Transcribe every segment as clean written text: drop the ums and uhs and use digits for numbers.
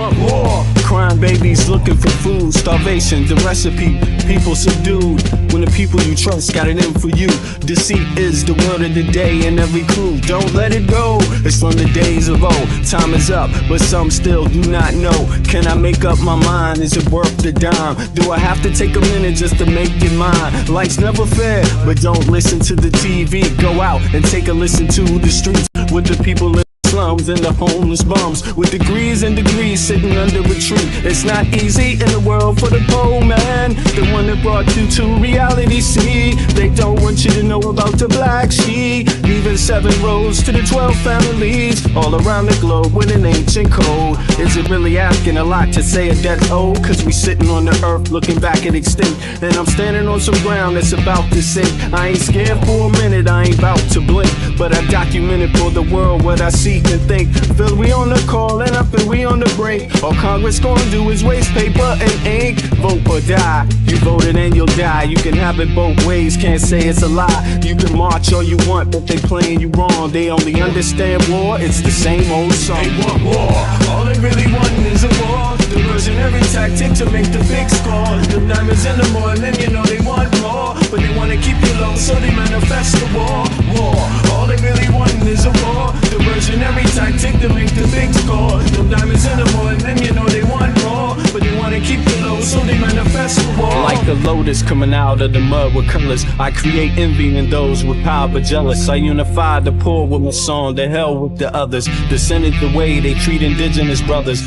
want more. Crying babies looking for food. Starvation, the recipe, people subdued. When the people you trust got it in for you. Deceit is the word of the day and every clue. Don't let it go, it's from the days of old. Time is up, but some still do not know. Can I make up my mind? Is it worth the dime? Do I have to take a minute just to make it mine? Life's never fair, but don't listen to the TV. Go out and take a listen to the streets with the people in slums and the homeless bums with degrees and degrees sitting under a tree. It's not easy in the world for the poor man, the one that brought you to reality. See, they don't want you to know about the black sheep, leaving 7 roads to the 12 families all around the globe with an ancient code. Is it really asking a lot to say a death old? Cause we sitting on the earth looking back at extinct, and I'm standing on some ground that's about to sink. I ain't scared for a minute, I ain't about to blink, but I documented for the world what I see and think. Feel we on the call and I feel we on the break. All Congress gonna do is waste paper and ink. Vote or die, you voted and you'll die. You can have it both ways, can't say it's a lie. You can march all you want, but they playing you wrong. They only understand war, it's the same old song. They want war, all they really want is a war. Diversionary tactic to make the big score. The diamonds in the morning, you know they want more, but they wanna keep you low, so they manifest the war. War, all they really want is a war. Diversionary tactic to make the big score. The diamonds in the morning, you know they want more, but they wanna keep you low, so they manifest the war. Like a lotus coming out of the mud with colors, I create envy in those with power but jealous. I unify the poor with my song, the hell with the others. Descended the way they treat indigenous brothers.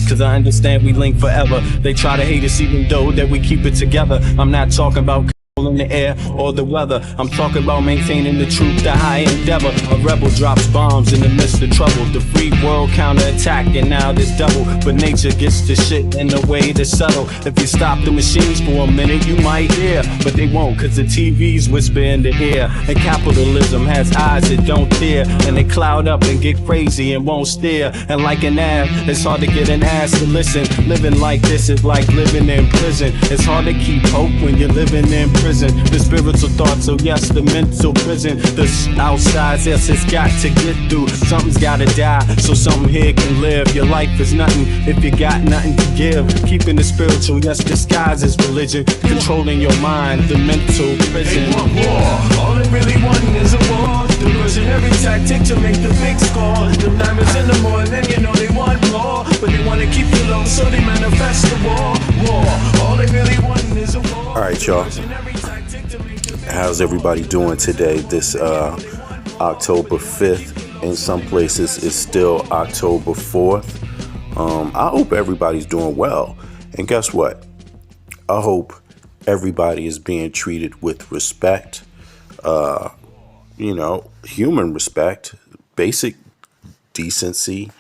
Cause I understand we link forever. They try to hate us even though that we keep it together. I'm not talking about in the air or the weather, I'm talking about maintaining the truth, the high endeavor. A rebel drops bombs in the midst of trouble. The free world counterattack and now there's double, but nature gets the shit in a way that's subtle. If you stop the machines for a minute you might hear, but they won't, cause the TVs whisper in the ear. And capitalism has eyes that don't tear, and they cloud up and get crazy and won't steer. And like an ad, it's hard to get an ass to listen. Living like this is like living in prison. It's hard to keep hope when you're living in prison. The spiritual thoughts, so yes, the mental prison. The outside, yes, it's got to get through. Something's gotta die, so something here can live. Your life is nothing if you got nothing to give. Keeping the spiritual, yes, disguised as religion. Controlling your mind, the mental prison. They want war, all they really want is a war. Diversionary tactic to make the big score. The diamonds in the morning, you know they want more, but they wanna keep you low, so they manifest the war. War, all they really want is a war. Alright, y'all. How's everybody doing today? This October 5th. In some places it's still October 4th. I hope everybody's doing well. And guess what? I hope everybody is being treated with respect. Human respect, basic decency,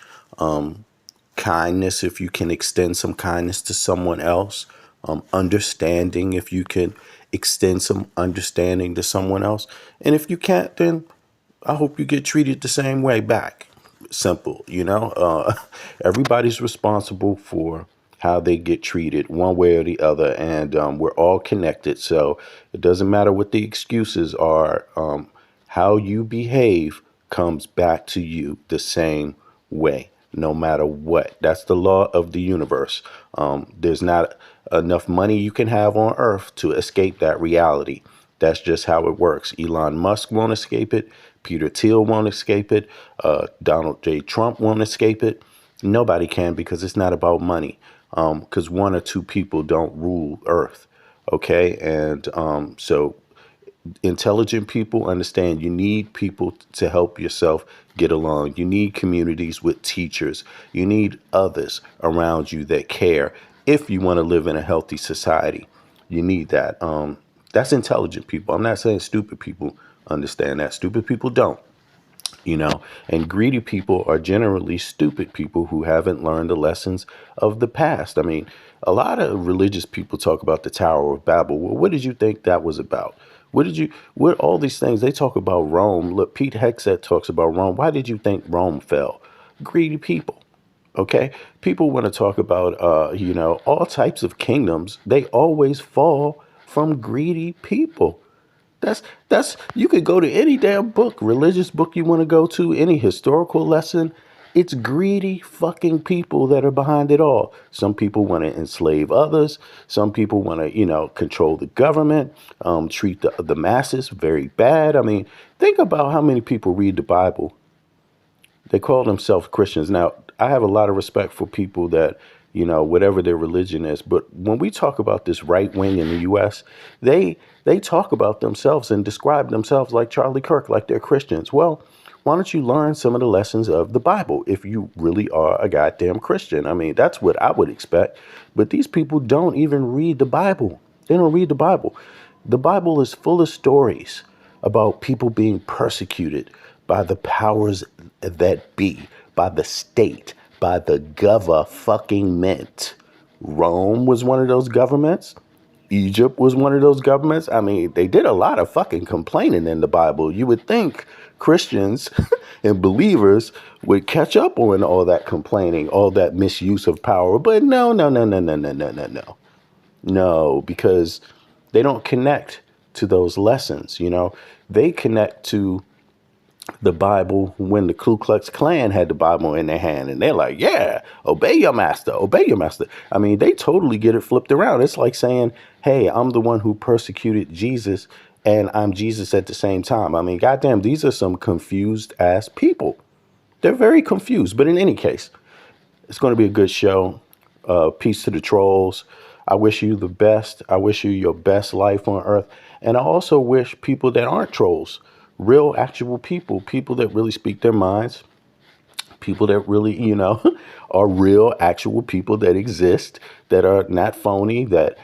kindness if you can extend some kindness to someone else, understanding if you can extend some understanding to someone else. And if you can't, then I hope you get treated the same way back. Simple, everybody's responsible for how they get treated one way or the other. And we're all connected. So it doesn't matter what the excuses are. How you behave comes back to you the same way, no matter what. That's the law of the universe. There's not enough money you can have on earth to escape that reality. That's just how it works. Elon Musk won't escape it. Peter Thiel won't escape it. Donald J. Trump won't escape it. Nobody can, because it's not about money. Because one or two people don't rule earth. Okay. And so intelligent people understand you need people to help yourself get along. You need communities with teachers. You need others around you that care. If you want to live in a healthy society, you need that. That's intelligent people. I'm not saying stupid people understand that. Stupid people don't. And greedy people are generally stupid people who haven't learned the lessons of the past. I mean, a lot of religious people talk about the Tower of Babel. Well, what did you think that was about? What all these things they talk about Rome? Look, Pete Hegseth talks about Rome. Why did you think Rome fell? Greedy people. Okay. People want to talk about, all types of kingdoms. They always fall from greedy people. You could go to any damn book, religious book you want to go to, any historical lesson. It's greedy fucking people that are behind it all. Some people want to enslave others. Some people want to, control the government, treat the masses very bad. I mean, think about how many people read the Bible. They call themselves Christians. Now, I have a lot of respect for people that, whatever their religion is. But when we talk about this right wing in the U.S., they talk about themselves and describe themselves like Charlie Kirk, like they're Christians. Well, why don't you learn some of the lessons of the Bible if you really are a goddamn Christian? I mean, that's what I would expect. But these people don't even read the Bible. They don't read the Bible. The Bible is full of stories about people being persecuted by the powers that be, by the state, by the government. Rome was one of those governments. Egypt was one of those governments. I mean, they did a lot of fucking complaining in the Bible. You would think Christians and believers would catch up on all that complaining, all that misuse of power. But no, no, no, no, no, no, no, no, no. No, because they don't connect to those lessons, They connect to the Bible when the Ku Klux Klan had the Bible in their hand, and they're like, yeah, obey your master, obey your master. I mean, they totally get it flipped around. It's like saying, hey, I'm the one who persecuted Jesus and I'm Jesus at the same time. I mean, goddamn, these are some confused ass people. They're very confused. But in any case, it's going to be a good show. Peace to the trolls. I wish you the best. I wish you your best life on earth. And I also wish people that aren't trolls, real, actual people, people that really speak their minds, people that really, are real, actual people that exist, that are not phony, that,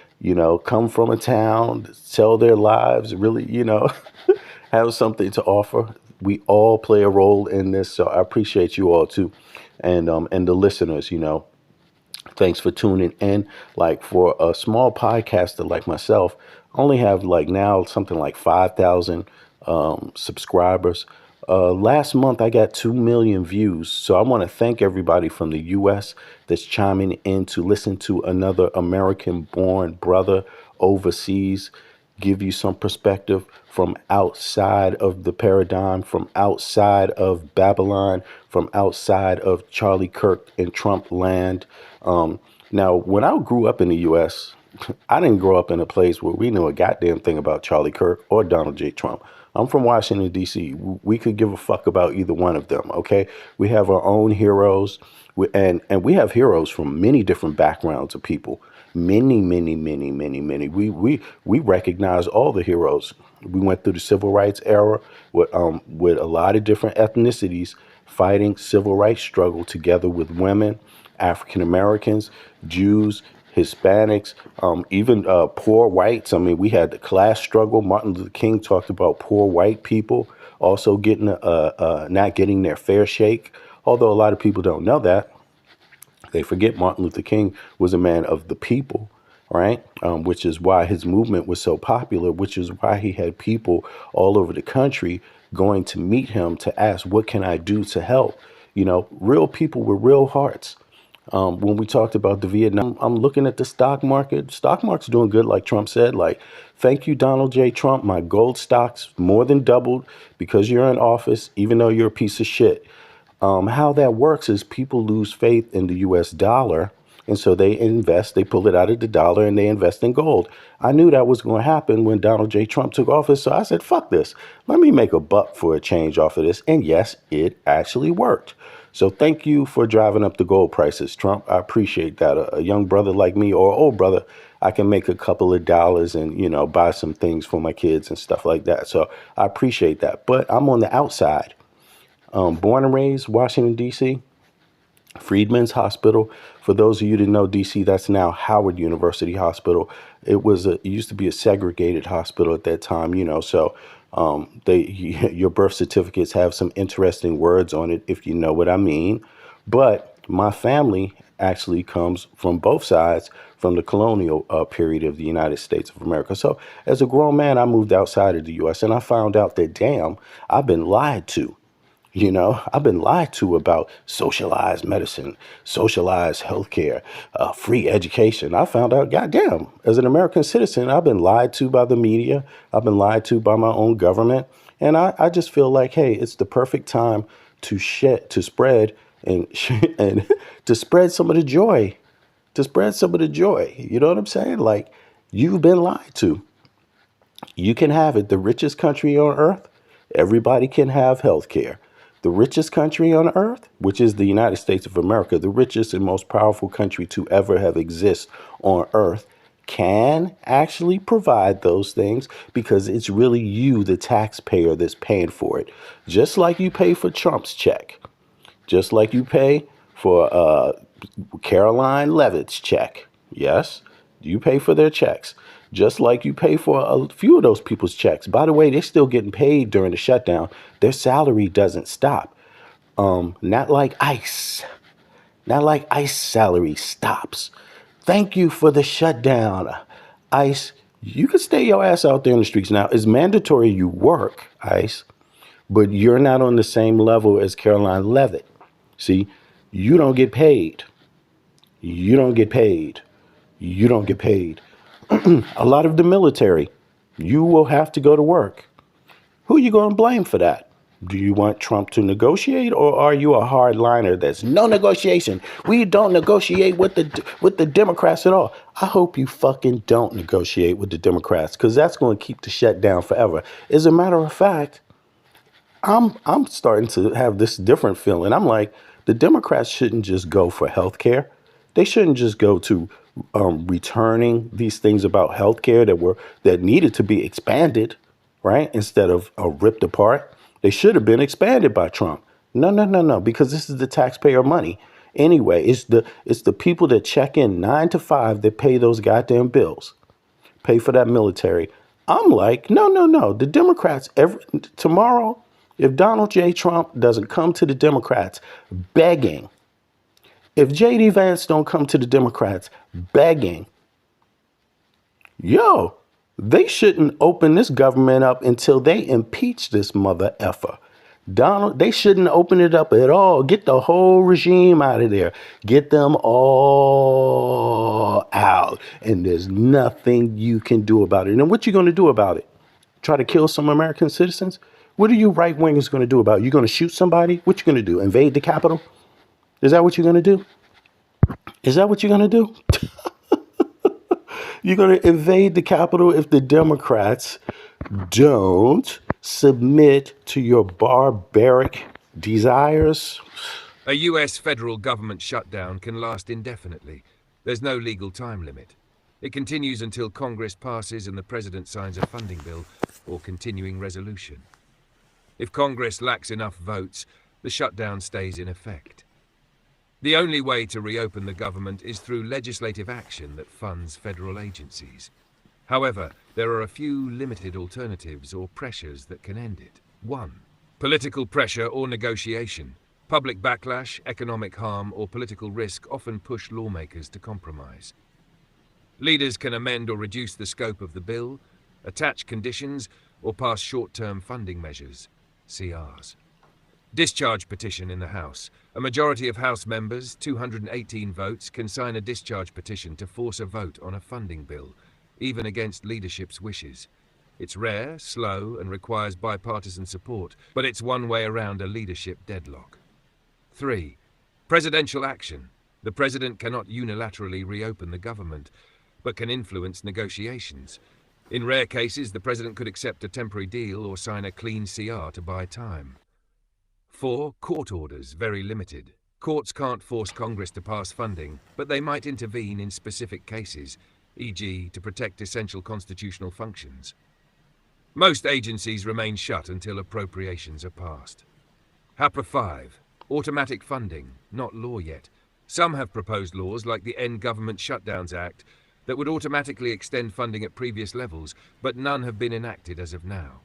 come from a town, tell their lives, really, have something to offer. We all play a role in this. So I appreciate you all too. And the listeners, thanks for tuning in. Like for a small podcaster like myself, I only have like now something like 5,000 subscribers. Last month I got 2 million views. So I want to thank everybody from the US that's chiming in to listen to another American born brother overseas, give you some perspective from outside of the paradigm, from outside of Babylon, from outside of Charlie Kirk and Trump land. Now, when I grew up in the U.S., I didn't grow up in a place where we knew a goddamn thing about Charlie Kirk or Donald J. Trump. I'm from Washington, D.C. We could give a fuck about either one of them, okay? We have our own heroes, and we have heroes from many different backgrounds of people. Many, many, many, many, many. We recognize all the heroes. We went through the civil rights era with a lot of different ethnicities fighting civil rights struggle together with women, African Americans, Jews, Hispanics, even poor whites. I mean, we had the class struggle. Martin Luther King talked about poor white people also getting not getting their fair shake. Although a lot of people don't know that, they forget Martin Luther King was a man of the people, right? Which is why his movement was so popular, which is why he had people all over the country going to meet him to ask, what can I do to help? Real people with real hearts. When we talked about the Vietnam, I'm looking at the stock market. Stock market's doing good, like Trump said. Like, thank you, Donald J. Trump. My gold stocks more than doubled because you're in office, even though you're a piece of shit. How that works is people lose faith in the U.S. dollar. And so they invest, they pull it out of the dollar and they invest in gold. I knew that was going to happen when Donald J. Trump took office. So I said, fuck this. Let me make a buck for a change off of this. And yes, it actually worked. So thank you for driving up the gold prices, Trump. I appreciate that. A young brother like me or old brother, I can make a couple of dollars and, buy some things for my kids and stuff like that. So I appreciate that. But I'm on the outside. Born and raised Washington, D.C., Freedmen's Hospital. For those of you that know DC, that's now Howard University Hospital. It used to be a segregated hospital at that time, So your birth certificates have some interesting words on it, if you know what I mean. But my family actually comes from both sides from the colonial period of the United States of America. So as a grown man, I moved outside of the U.S. and I found out that, damn, I've been lied to. I've been lied to about socialized medicine, socialized healthcare, free education. I found out, goddamn, as an American citizen, I've been lied to by the media. I've been lied to by my own government. And I just feel like, hey, it's the perfect time to spread and and to spread some of the joy, to spread some of the joy. You know what I'm saying? Like, you've been lied to. You can have it. The richest country on earth, everybody can have health care. The richest country on earth, which is the United States of America, the richest and most powerful country to ever have exist on earth, can actually provide those things because it's really you, the taxpayer, that's paying for it. Just like you pay for Trump's check, just like you pay for Caroline Levitt's check. Yes, you pay for their checks. Just like you pay for a few of those people's checks. By the way, they're still getting paid during the shutdown. Their salary doesn't stop. Not like ICE. Not like ICE salary stops. Thank you for the shutdown. ICE, you can stay your ass out there in the streets now. It's mandatory you work, ICE, but you're not on the same level as Caroline Levitt. See, you don't get paid. You don't get paid. You don't get paid. A lot of the military, you will have to go to work. Who are you going to blame for that? Do you want Trump to negotiate, or are you a hardliner that's no negotiation? We don't negotiate with the Democrats at all. I hope you fucking don't negotiate with the Democrats, because that's going to keep the shutdown forever. As a matter of fact, I'm starting to have this different feeling. I'm like, the Democrats shouldn't just go for health care. They shouldn't just go to returning these things about health care that needed to be expanded, right? Instead of ripped apart. They should have been expanded by Trump. No, no, no, no, because this is the taxpayer money. Anyway, it's the people that check in 9 to 5 that pay those goddamn bills, pay for that military. I'm like, no, no, no. The Democrats, tomorrow, if Donald J. Trump doesn't come to the Democrats begging, if J.D. Vance don't come to the Democrats begging, yo, they shouldn't open this government up until they impeach this mother effer. Donald, they shouldn't open it up at all. Get the whole regime out of there. Get them all out. And there's nothing you can do about it. And what you going to do about it? Try to kill some American citizens? What are you right wingers going to do about it? You going to shoot somebody? What you going to do? Invade the Capitol? Is that what you're going to do? Is that what you're going to do? You're going to invade the Capitol if the Democrats don't submit to your barbaric desires? A US federal government shutdown can last indefinitely. There's no legal time limit. It continues until Congress passes and the President signs a funding bill or continuing resolution. If Congress lacks enough votes, the shutdown stays in effect. The only way to reopen the government is through legislative action that funds federal agencies. However, there are a few limited alternatives or pressures that can end it. 1. Political pressure or negotiation. Public backlash, economic harm, or political risk often push lawmakers to compromise. Leaders can amend or reduce the scope of the bill, attach conditions, or pass short-term funding measures, CRs. Discharge petition in the House. A majority of House members, 218 votes, can sign a discharge petition to force a vote on a funding bill, even against leadership's wishes. It's rare, slow, and requires bipartisan support, but it's one way around a leadership deadlock. 3. Presidential action. The president cannot unilaterally reopen the government, but can influence negotiations. In rare cases, the president could accept a temporary deal or sign a clean CR to buy time. 4. Court orders, very limited. Courts can't force Congress to pass funding, but they might intervene in specific cases, e.g. to protect essential constitutional functions. Most agencies remain shut until appropriations are passed. HAPA 5. Automatic funding, not law yet. Some have proposed laws like the End Government Shutdowns Act that would automatically extend funding at previous levels, but none have been enacted as of now.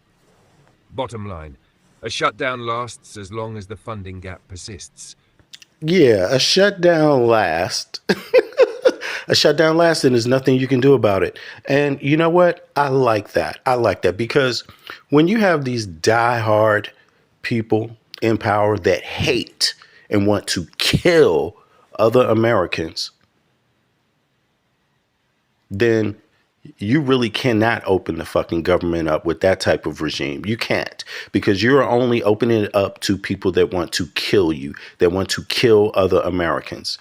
Bottom line, a shutdown lasts as long as the funding gap persists. Yeah, a shutdown lasts. A shutdown lasts, and there's nothing you can do about it. And you know what? I like that. I like that because when you have these diehard people in power that hate and want to kill other Americans, then You really cannot open the fucking government up with that type of regime. You can't, because you're only opening it up to people that want to kill you, that want to kill other Americans.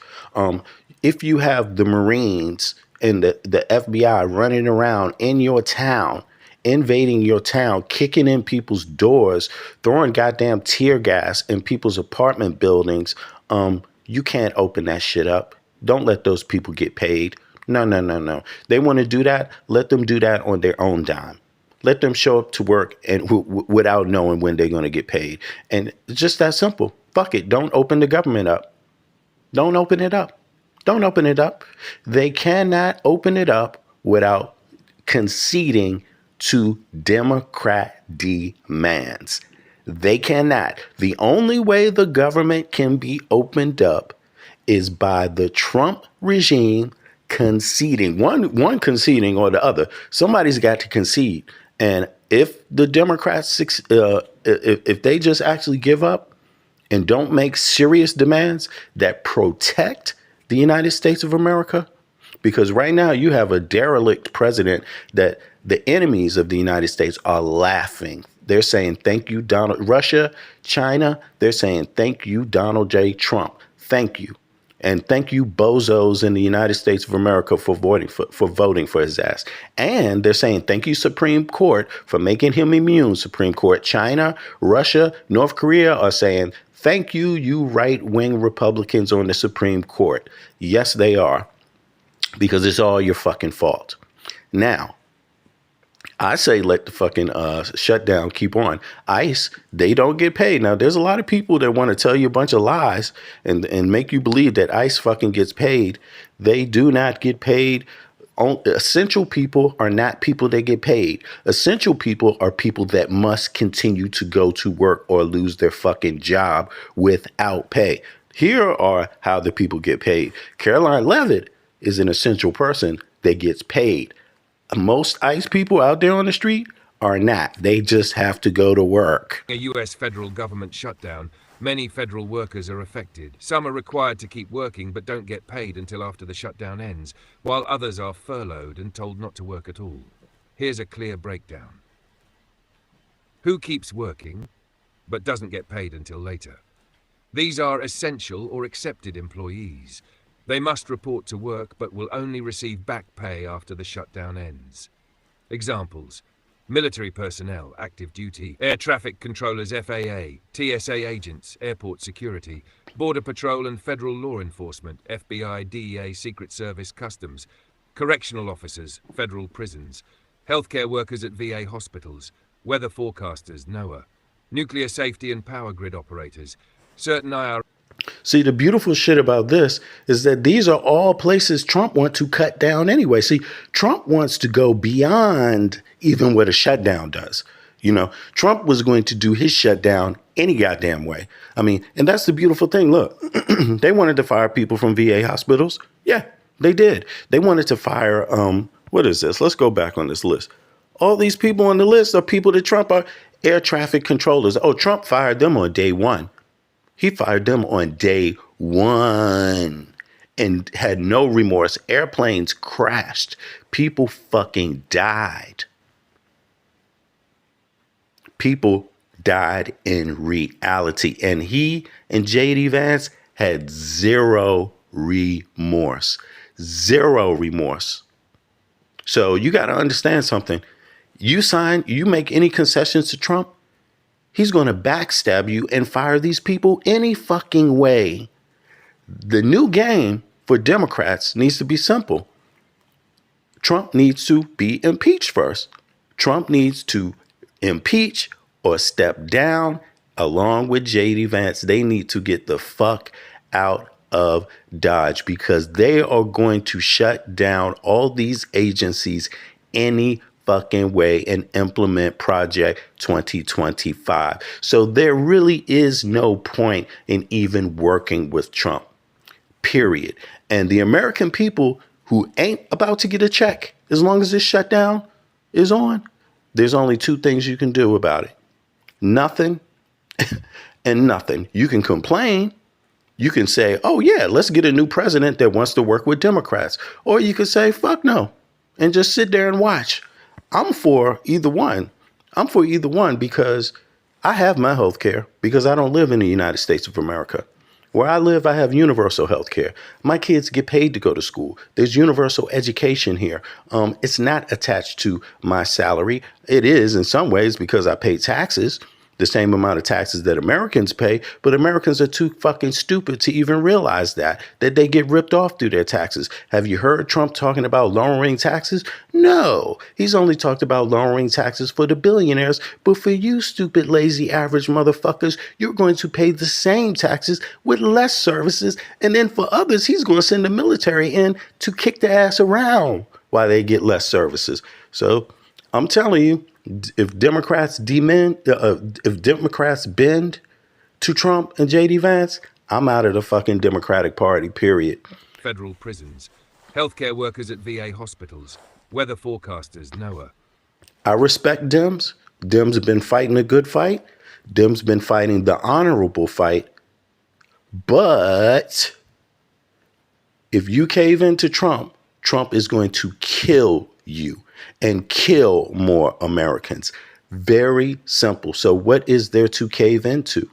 If you have the Marines and the FBI running around in your town, invading your town, kicking in people's doors, throwing goddamn tear gas in people's apartment buildings, you can't open that shit up. Don't let those people get paid. No, no, no, no. They want to do that. Let them do that on their own dime. Let them show up to work and without knowing when they're going to get paid. And it's just that simple. Fuck it. Don't open the government up. Don't open it up. Don't open it up. They cannot open it up without conceding to Democrat demands. They cannot. The only way the government can be opened up is by the Trump regime conceding, one conceding or the other. Somebody's got to concede. And if the Democrats, if they just actually give up and don't make serious demands that protect the United States of America, because right now you have a derelict president that the enemies of the United States are laughing. They're saying, thank you, Donald. Russia, China, they're saying, thank you, Donald J. Trump. Thank you. And thank you, bozos in the United States of America, for voting for his ass. And they're saying, thank you, Supreme Court, for making him immune. Supreme Court, China, Russia, North Korea are saying, thank you, you right-wing Republicans on the Supreme Court. Yes, they are, because it's all your fucking fault. Now, I say let the fucking shutdown keep on. ICE, they don't get paid. Now, there's a lot of people that want to tell you a bunch of lies and make you believe that ICE fucking gets paid. They do not get paid. Essential people are not people that get paid. Essential people are people that must continue to go to work or lose their fucking job without pay. Here are how the people get paid. Caroline Leavitt is an essential person that gets paid. Most ICE people out there on the street are not. They just have to go to work. A U.S. federal government shutdown. Many federal workers are affected. Some are required to keep working but don't get paid until after the shutdown ends, while others are furloughed and told not to work at all. Here's a clear breakdown. Who keeps working but doesn't get paid until later? These are essential or accepted employees. They must report to work but will only receive back pay after the shutdown ends. Examples: military personnel, active duty, air traffic controllers, FAA, TSA agents, airport security, border patrol and federal law enforcement, FBI, DEA, Secret Service, customs, correctional officers, federal prisons, healthcare workers at VA hospitals, weather forecasters, NOAA, nuclear safety and power grid operators, certain IR. See, the beautiful shit about this is that these are all places Trump wants to cut down anyway. See, Trump wants to go beyond even what a shutdown does. You know, Trump was going to do his shutdown any goddamn way. I mean, and that's the beautiful thing. Look, they wanted to fire people from VA hospitals. Yeah, they did. They wanted to fire, what is this? Let's go back on this list. All these people on the list are people that Trump are air traffic controllers. Oh, Trump fired them on day one. He fired them on day one and had no remorse. Airplanes crashed. People fucking died. People died in reality. And he and J.D. Vance had zero remorse. Zero remorse. So you got to understand something. You make any concessions to Trump, he's going to backstab you and fire these people any fucking way. The new game for Democrats needs to be simple. Trump needs to be impeached first. Trump needs to impeach or step down along with J.D. Vance. They need to get the fuck out of Dodge because they are going to shut down all these agencies any fucking way and implement Project 2025. So there really is no point in even working with Trump, period. And the American people who ain't about to get a check, as long as this shutdown is on, there's only two things you can do about it. Nothing and nothing. You can complain. You can say, oh yeah, let's get a new president that wants to work with Democrats. Or you could say, fuck no. and just sit there and watch. I'm for either one. I'm for either one because I have my health care because I don't live in the United States of America. Where I live, I have universal health care. My kids get paid to go to school. There's universal education here. It's not attached to my salary. It is in some ways because I pay taxes, the same amount of taxes that Americans pay, but Americans are too fucking stupid to even realize that they get ripped off through their taxes. Have you heard Trump talking about lowering taxes? No, he's only talked about lowering taxes for the billionaires, but for you stupid, lazy, average motherfuckers, you're going to pay the same taxes with less services, and then for others, he's going to send the military in to kick the ass around while they get less services. So I'm telling you, if Democrats if Democrats bend to Trump and JD Vance, I'm out of the fucking Democratic Party, period. Federal prisons, healthcare workers at VA hospitals, weather forecasters, NOAA. I respect Dems. Dems have been fighting a good fight. Dems been fighting the honorable fight. But if you cave into Trump, Trump is going to kill you and kill more Americans. Very simple. So what is there to cave into?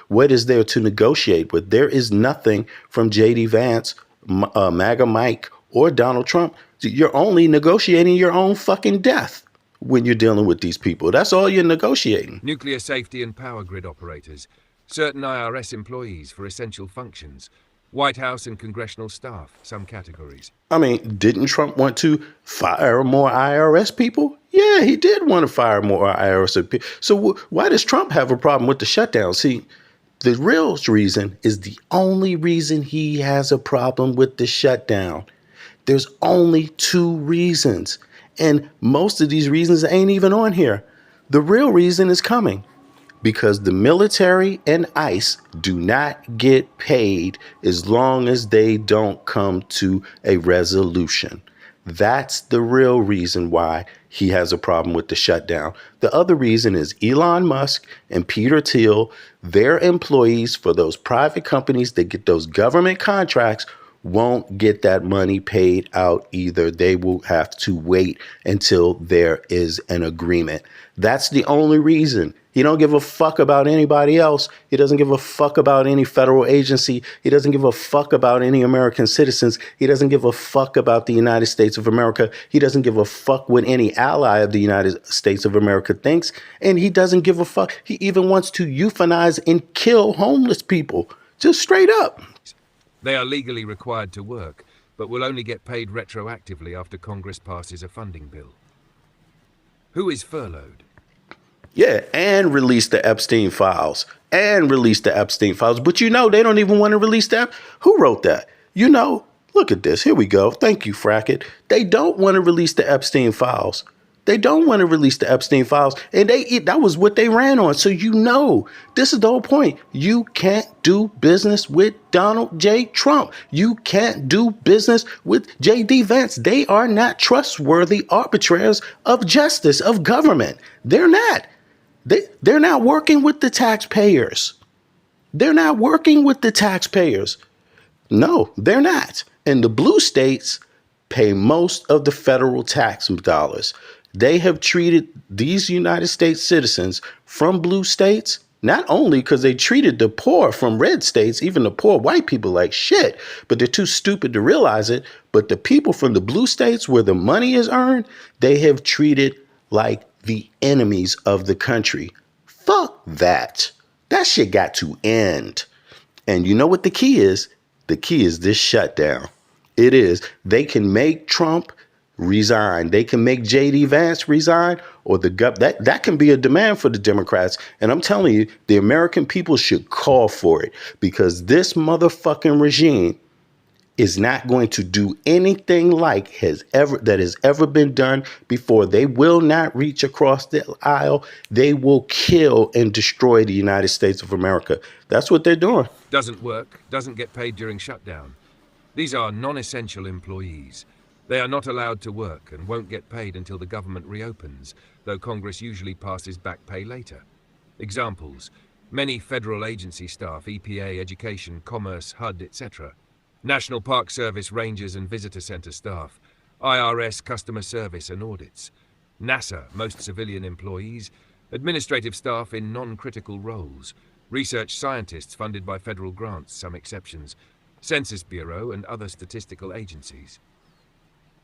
What is there to negotiate with? There is nothing from JD Vance, MAGA Mike, or Donald Trump. You're only negotiating your own fucking death when you're dealing with these people. That's all you're negotiating. Nuclear safety and power grid operators, certain IRS employees for essential functions, White House and congressional staff, some categories. I mean, didn't Trump want to fire more IRS people? Yeah, he did want to fire more IRS people. So why does Trump have a problem with the shutdown? See, the real reason is the only reason he has a problem with the shutdown. There's only two reasons. And most of these reasons ain't even on here. The real reason is coming. Because the military and ICE do not get paid as long as they don't come to a resolution. That's the real reason why he has a problem with the shutdown. The other reason is Elon Musk and Peter Thiel, their employees for those private companies that get those government contracts won't get that money paid out either. They will have to wait until there is an agreement. That's the only reason. He don't give a fuck about anybody else. He doesn't give a fuck about any federal agency. He doesn't give a fuck about any American citizens. He doesn't give a fuck about the United States of America. He doesn't give a fuck what any ally of the United States of America thinks. And he doesn't give a fuck. He even wants to euthanize and kill homeless people. Just straight up. They are legally required to work, but will only get paid retroactively after Congress passes a funding bill. Who is furloughed? Yeah, and release the Epstein files. But you know, they don't even want to release that. Who wrote that? You know, look at this. Here we go. Thank you, Frackett. They don't want to release the Epstein files. And that was what they ran on. So you know, this is the whole point. You can't do business with Donald J. Trump. You can't do business with J.D. Vance. They are not trustworthy arbitrators of justice, of government. They're not. They're not working with the taxpayers. No, they're not. And the blue states pay most of the federal tax dollars. They have treated these United States citizens from blue states, not only because they treated the poor from red states, even the poor white people, like shit, but they're too stupid to realize it. But the people from the blue states where the money is earned, they have treated like the enemies of the country. Fuck that. That shit got to end. And you know what the key is? The key is this shutdown. It is. They can make Trump resign. They can make JD Vance resign, or that can be a demand for the Democrats. And I'm telling you, the American people should call for it, because this motherfucking regime is not going to do anything like that has ever been done before. They will not reach across the aisle. They will kill and destroy the United States of America. That's what they're doing. Doesn't work, doesn't get paid during shutdown. These are non-essential employees. They are not allowed to work and won't get paid until the government reopens, though Congress usually passes back pay later. Examples: many federal agency staff, EPA, education, commerce, HUD, etc. National Park Service rangers and visitor center staff, IRS customer service and audits, NASA most civilian employees, administrative staff in non-critical roles, research scientists funded by federal grants, some exceptions, Census Bureau and other statistical agencies.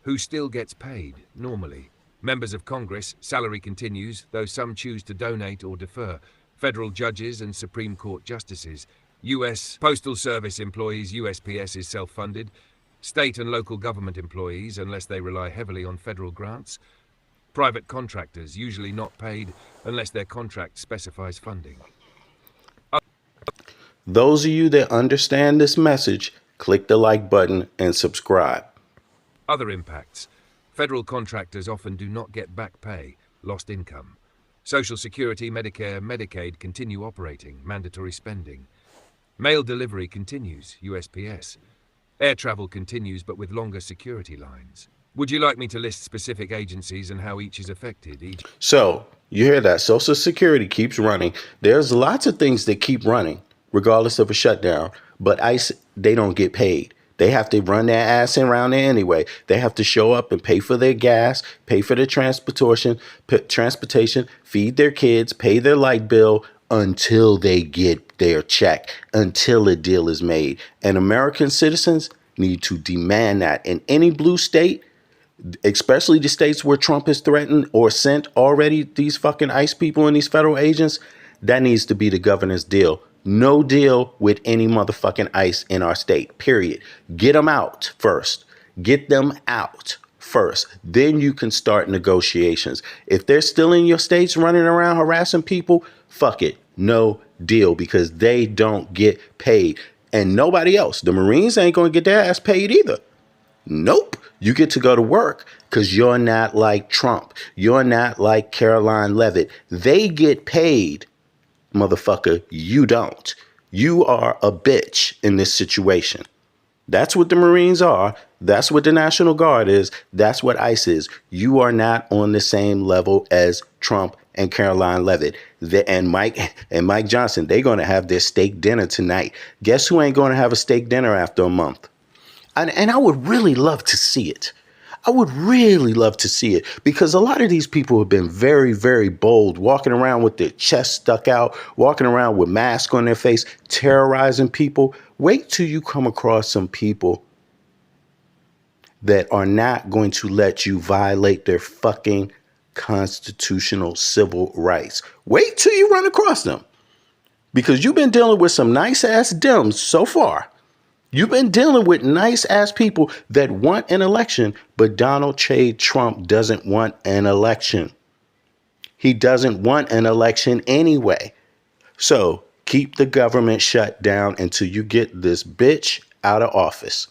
Who still gets paid, normally? Members of Congress, salary continues, though some choose to donate or defer. Federal judges and Supreme Court justices. U.S. Postal Service employees, USPS is self-funded. State and local government employees, unless they rely heavily on federal grants. Private contractors, usually not paid unless their contract specifies funding. Those of you that understand this message, click the like button and subscribe. Other impacts. Federal contractors often do not get back pay, lost income. Social Security, Medicare, Medicaid continue operating, mandatory spending. Mail delivery continues, USPS. Air travel continues but with longer security lines. Would you like me to list specific agencies and how each is affected? So, you hear that? Social Security keeps running. There's lots of things that keep running, regardless of a shutdown. But ICE, they don't get paid. They have to run their ass around there anyway. They have to show up and pay for their gas, pay for their transportation, feed their kids, pay their light bill until they get their check, until a deal is made. And American citizens need to demand that. In any blue state, especially the states where Trump has threatened or sent already these fucking ICE people and these federal agents, that needs to be the governor's deal. No deal with any motherfucking ICE in our state, period. Get them out first. Get them out first. Then you can start negotiations. If they're still in your states running around harassing people, fuck it. No deal, because they don't get paid. And nobody else. The Marines ain't going to get their ass paid either. Nope. You get to go to work because you're not like Trump. You're not like Caroline Levitt. They get paid. Motherfucker, you don't. You are a bitch in this situation. That's what the Marines are. That's what the National Guard is. That's what ICE is. You are not on the same level as Trump and Caroline Levitt. And Mike Johnson, they're going to have their steak dinner tonight. Guess who ain't going to have a steak dinner after a month? And I would really love to see it. I would really love to see it, because a lot of these people have been very, very bold, walking around with their chest stuck out, walking around with masks on their face, terrorizing people. Wait till you come across some people that are not going to let you violate their fucking constitutional civil rights. Wait till you run across them, because you've been dealing with some nice ass Dems so far. You've been dealing with nice ass people that want an election, but Donald J. Trump doesn't want an election. He doesn't want an election anyway. So keep the government shut down until you get this bitch out of office.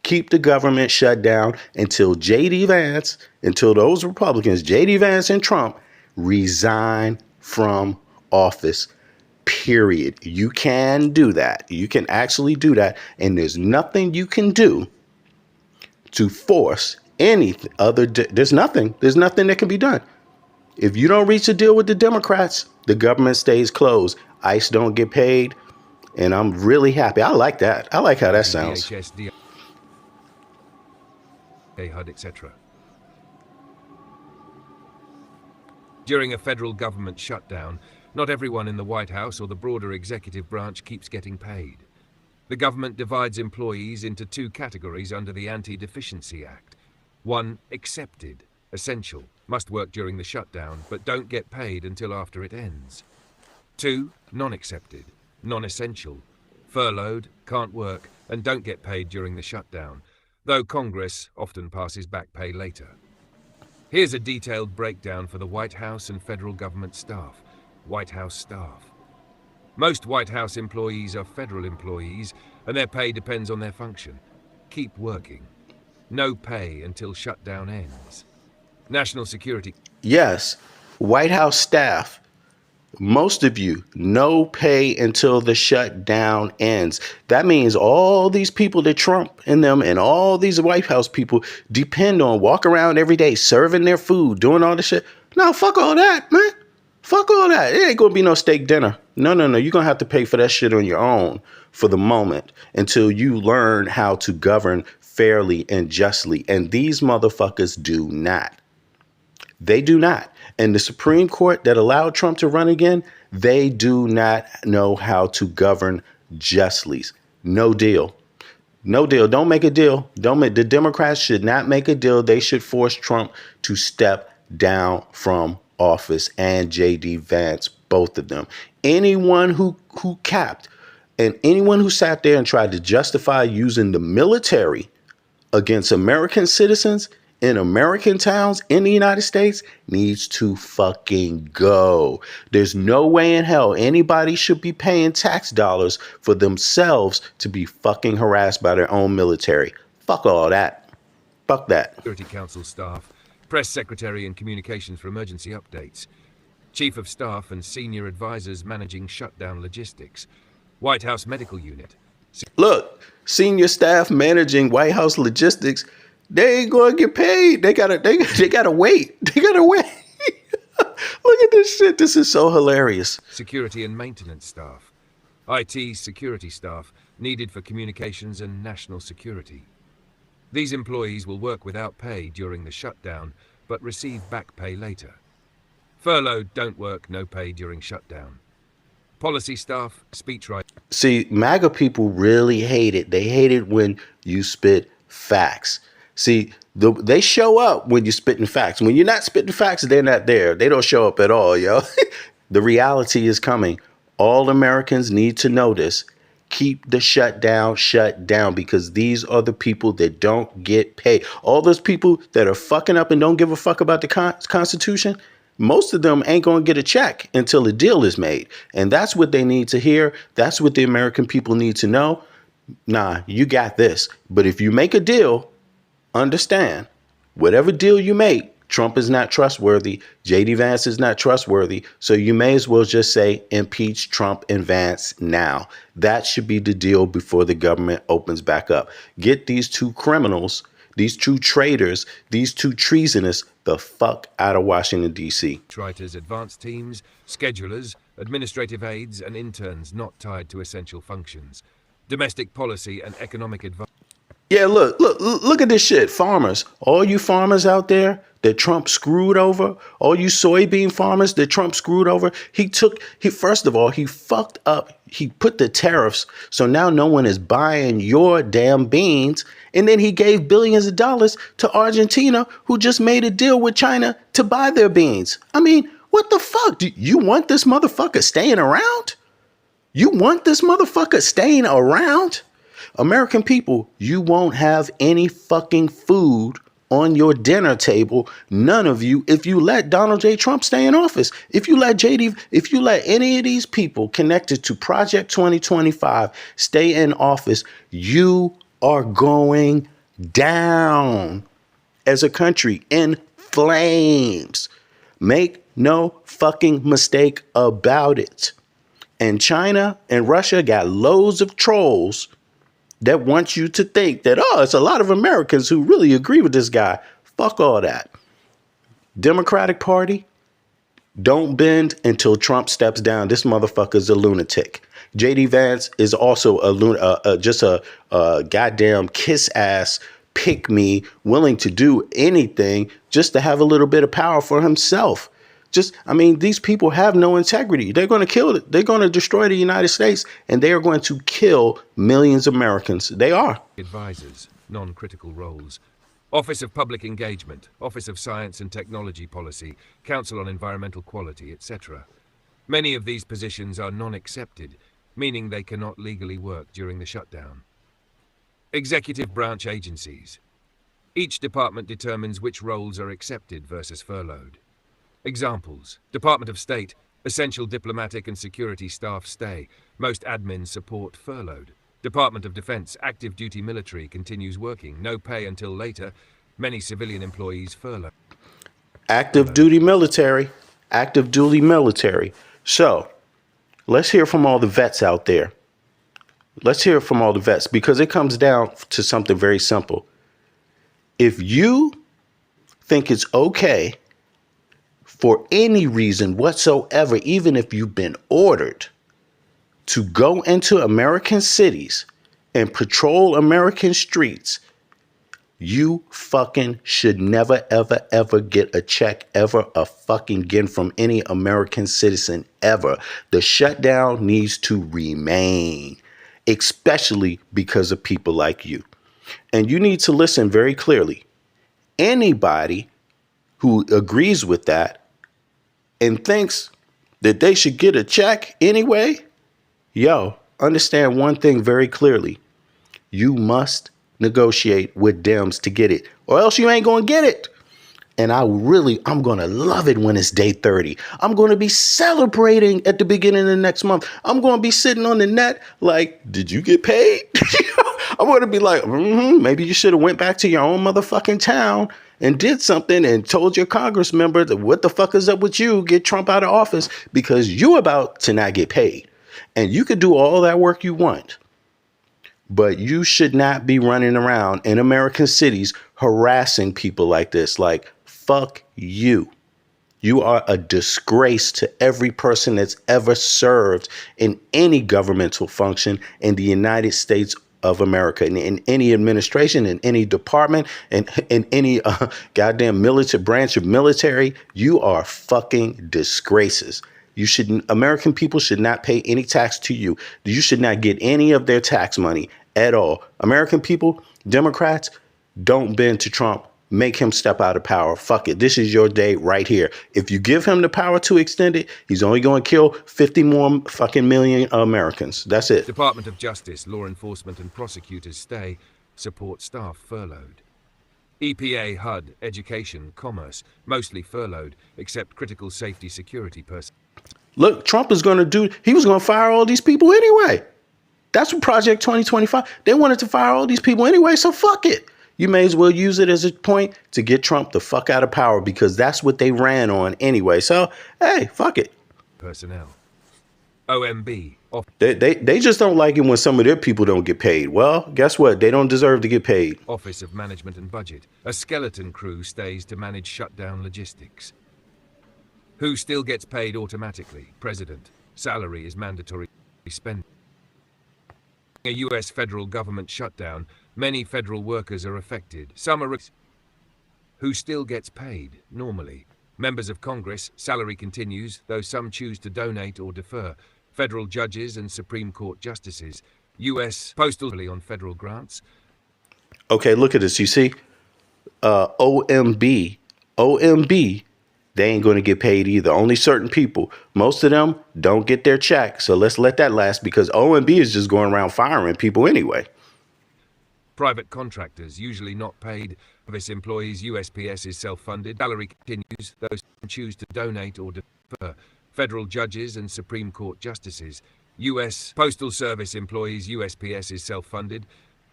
Keep the government shut down until J.D. Vance, until those Republicans, J.D. Vance and Trump, resign from office. Period. You can do that. You can actually do that. And there's nothing you can do to force anything other. There's nothing that can be done. If you don't reach a deal with the Democrats, the government stays closed. ICE don't get paid. And I'm really happy. I like that. I like how that sounds. DHS, HUD, etc. During a federal government shutdown, not everyone in the White House or the broader executive branch keeps getting paid. The government divides employees into two categories under the Anti-Deficiency Act. One, accepted, essential, must work during the shutdown, but don't get paid until after it ends. Two, non-accepted, non-essential, furloughed, can't work, and don't get paid during the shutdown, though Congress often passes back pay later. Here's a detailed breakdown for the White House and federal government staff. White House staff. Most White House employees are federal employees, and their pay depends on their function. Keep working. No pay until shutdown ends. National Security. Yes, White House staff. Most of you, no pay until the shutdown ends. That means all these people that Trump and them and all these White House people depend on, walk around every day serving their food, doing all this shit. No, fuck all that, man. Fuck all that. It ain't gonna be no steak dinner. No. You're gonna have to pay for that shit on your own for the moment until you learn how to govern fairly and justly. And these motherfuckers do not. They do not. And the Supreme Court that allowed Trump to run again, they do not know how to govern justly. No deal. No deal. Don't make a deal. The Democrats should not make a deal. They should force Trump to step down from office, and JD Vance, both of them. Anyone who capped and anyone who sat there and tried to justify using the military against American citizens in American towns in the United States needs to fucking go. There's no way in hell anybody should be paying tax dollars for themselves to be fucking harassed by their own military. Fuck all that. Fuck that. Security Council staff, press secretary and communications for emergency updates, chief of staff and senior advisors managing shutdown logistics, White House medical unit. Look, senior staff managing White House logistics, they ain't gonna get paid. They gotta wait. They gotta wait. Look at this shit. This is so hilarious. Security and maintenance staff, IT security staff needed for communications and national security. These employees will work without pay during the shutdown, but receive back pay later. Furloughed, don't work, no pay during shutdown. Policy staff, speechwriters. See, MAGA people really hate it. They hate it when you spit facts. See, they show up when you're spitting facts. When you're not spitting facts, they're not there. They don't show up at all, yo. The reality is coming. All Americans need to know this. Keep the shutdown shut down, because these are the people that don't get paid. All those people that are fucking up and don't give a fuck about the Constitution, most of them ain't going to get a check until a deal is made. And that's what they need to hear. That's what the American people need to know. Nah, you got this. But if you make a deal, understand, whatever deal you make, Trump is not trustworthy. JD Vance is not trustworthy. So you may as well just say impeach Trump and Vance now. That should be the deal before the government opens back up. Get these two criminals, these two traitors, these two treasonous the fuck out of Washington, D.C. Writers, advanced teams, schedulers, administrative aides, and interns not tied to essential functions. Domestic policy and economic advice. Yeah, look at this shit. Farmers, all you farmers out there that Trump screwed over, all you soybean farmers that Trump screwed over, he first of all, he fucked up. He put the tariffs, so now no one is buying your damn beans. And then he gave billions of dollars to Argentina, who just made a deal with China to buy their beans. I mean, what the fuck? Do you want this motherfucker staying around? You want this motherfucker staying around? American people, you won't have any fucking food on your dinner table, none of you, if you let Donald J. Trump stay in office. If you let any of these people connected to Project 2025 stay in office, you are going down as a country in flames. Make no fucking mistake about it. And China and Russia got loads of trolls that want you to think that, oh, it's a lot of Americans who really agree with this guy. Fuck all that. Democratic Party, don't bend until Trump steps down. This motherfucker's a lunatic. JD Vance is also just a goddamn kiss ass pick me, willing to do anything just to have a little bit of power for himself. These people have no integrity. They're going to kill it. They're going to destroy the United States, and they are going to kill millions of Americans. They are. Advisors, non-critical roles. Office of Public Engagement, Office of Science and Technology Policy, Council on Environmental Quality, etc. Many of these positions are non-accepted, meaning they cannot legally work during the shutdown. Executive branch agencies. Each department determines which roles are accepted versus furloughed. Examples: Department of State, essential diplomatic and security staff stay. Most admins support furloughed. Department of Defense, active duty military continues working. No pay until later. Many civilian employees furloughed. Active duty military. Active duty military. So, let's hear from all the vets out there. Let's hear from all the vets, because it comes down to something very simple. If you think it's okay for any reason whatsoever, even if you've been ordered to go into American cities and patrol American streets You fucking should never, ever, ever get a check ever a fucking again from any American citizen ever. The shutdown needs to remain, especially because of people like you. And you need to listen very clearly. Anybody who agrees with that and thinks that they should get a check anyway, yo, understand one thing very clearly. You must negotiate with Dems to get it, or else you ain't gonna get it. And I'm gonna love it when it's day 30. I'm gonna be celebrating at the beginning of next month. I'm gonna be sitting on the net like, did you get paid? I'm gonna be like, maybe you should have went back to your own motherfucking town and did something and told your Congress member that what the fuck is up with you? Get Trump out of office because you about to not get paid. And you could do all that work you want. But you should not be running around in American cities harassing people like this. Like, fuck you. You are a disgrace to every person that's ever served in any governmental function in the United States of America, in any administration, in any department, and in any goddamn military branch of military. You are fucking disgraces. American people should not pay any tax to you. You should not get any of their tax money at all. American people, Democrats, don't bend to Trump. Make him step out of power. Fuck it. This is your day right here. If you give him the power to extend it, he's only going to kill 50 more fucking million Americans. That's it. Department of Justice, law enforcement and prosecutors stay, support staff furloughed. EPA, HUD, education, commerce, mostly furloughed, except critical safety security personnel. Look, Trump is going to he was going to fire all these people anyway. That's what Project 2025, they wanted to fire all these people anyway, so fuck it. You may as well use it as a point to get Trump the fuck out of power because that's what they ran on anyway. So, hey, fuck it. Personnel. OMB. They just don't like it when some of their people don't get paid. Well, guess what? They don't deserve to get paid. Office of Management and Budget. A skeleton crew stays to manage shutdown logistics. Who still gets paid automatically? President. Salary is mandatory spending. A U.S. federal government shutdown. Many federal workers are affected. Some are... Who still gets paid, normally? Members of Congress, salary continues, though some choose to donate or defer. Federal judges and Supreme Court justices. U.S. postal on federal grants. Okay, look at this. You see? OMB, they ain't going to get paid either. Only certain people. Most of them don't get their check. So let's let that last because OMB is just going around firing people anyway. Private contractors, usually not paid. Service employees, USPS is self-funded. Salary continues. Those who choose to donate or defer. Federal judges and Supreme Court justices. U.S. Postal Service employees, USPS is self-funded.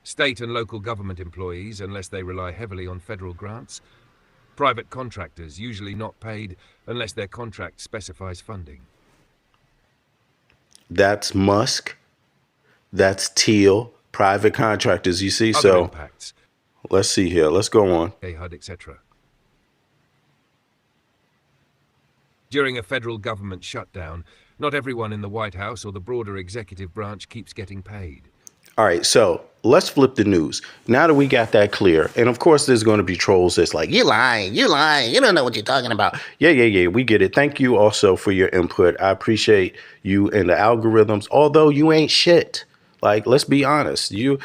State and local government employees, unless they rely heavily on federal grants. Private contractors, usually not paid unless their contract specifies funding. That's Musk. That's Teal. Private contractors, you see? Other So impacts. let's see here. Let's go on. HUD, etc. During a federal government shutdown, not everyone in the White House or the broader executive branch keeps getting paid. All right, so let's flip the news. Now that we got that clear, and of course there's going to be trolls that's like, you lying, you don't know what you're talking about. Yeah, we get it. Thank you also for your input. I appreciate you and the algorithms, although you ain't shit. Like, let's be honest. The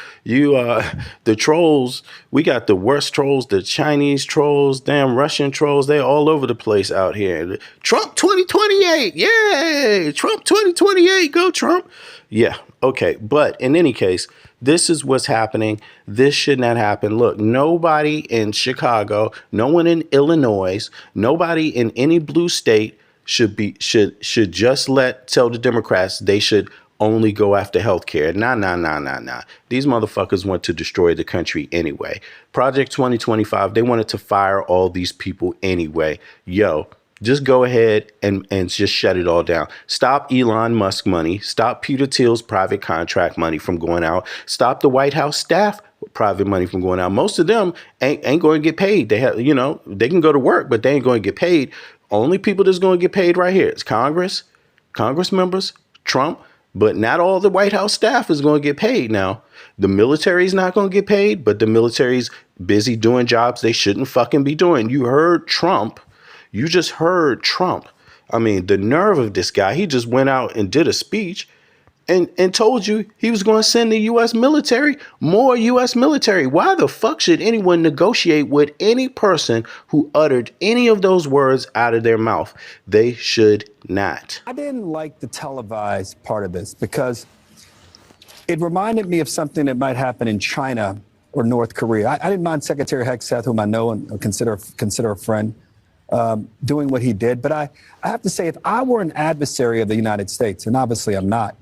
trolls, we got the worst trolls, the Chinese trolls, damn Russian trolls. They're all over the place out here. Trump 2028. Yay. Trump 2028. Go Trump. Yeah. Okay. But in any case, this is what's happening. This should not happen. Look, nobody in Chicago, no one in Illinois, nobody in any blue state should just tell the Democrats they should only go after healthcare. Nah. These motherfuckers want to destroy the country anyway. Project 2025, they wanted to fire all these people anyway. Yo, just go ahead and just shut it all down. Stop Elon Musk money. Stop Peter Thiel's private contract money from going out. Stop the White House staff private money from going out. Most of them ain't going to get paid. They have, they can go to work, but they ain't going to get paid. Only people that's going to get paid right here is Congress members, Trump, But not all the White House staff is going to get paid now. The military is not going to get paid, but the military's busy doing jobs they shouldn't fucking be doing. You heard Trump. You just heard Trump. I mean, the nerve of this guy. He just went out and did a speech and told you he was going to send the U.S. military, more U.S. military. Why the fuck should anyone negotiate with any person who uttered any of those words out of their mouth? They should not. I didn't like the televised part of this because it reminded me of something that might happen in China or North Korea. I didn't mind Secretary Hegseth, whom I know and consider a friend, doing what he did. But I have to say, if I were an adversary of the United States, and obviously I'm not,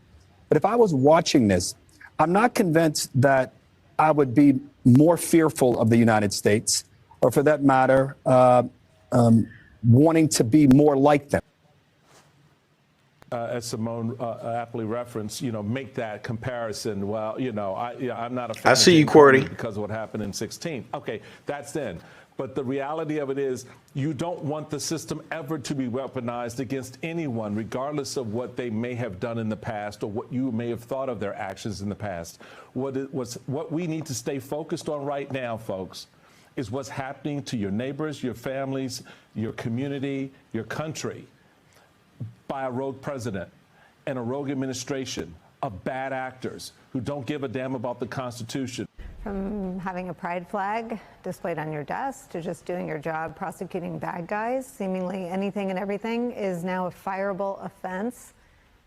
but if I was watching this, I'm not convinced that I would be more fearful of the United States, or for that matter, wanting to be more like them. As Simone aptly referenced, make that comparison. Well, I'm not a fan. I see you, Cordy. Because of what happened in 16. Okay, that's then. But the reality of it is you don't want the system ever to be weaponized against anyone, regardless of what they may have done in the past or what you may have thought of their actions in the past. What we need to stay focused on right now, folks, is what's happening to your neighbors, your families, your community, your country by a rogue president and a rogue administration of bad actors who don't give a damn about the Constitution. From having a pride flag displayed on your desk to just doing your job prosecuting bad guys, seemingly anything and everything is now a fireable offense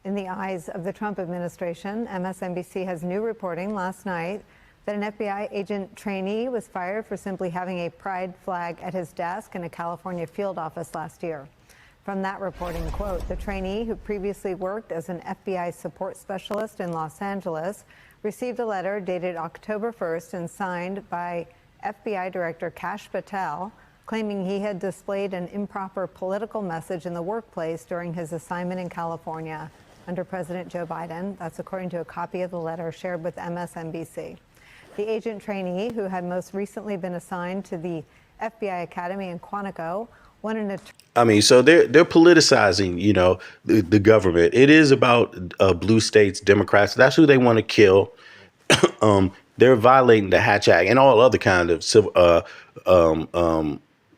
in the eyes of the Trump administration. MSNBC has new reporting last night that an FBI agent trainee was fired for simply having a pride flag at his desk in a California field office last year. From that reporting, quote, the trainee, who previously worked as an FBI support specialist in Los Angeles, received a letter dated October 1st and signed by FBI Director Kash Patel, claiming he had displayed an improper political message in the workplace during his assignment in California under President Joe Biden. That's according to a copy of the letter shared with MSNBC. The agent trainee, who had most recently been assigned to the FBI Academy in Quantico, so they're politicizing, the government. It is about blue states, Democrats. That's who they want to kill. They're violating the Hatch Act and all other kind of civil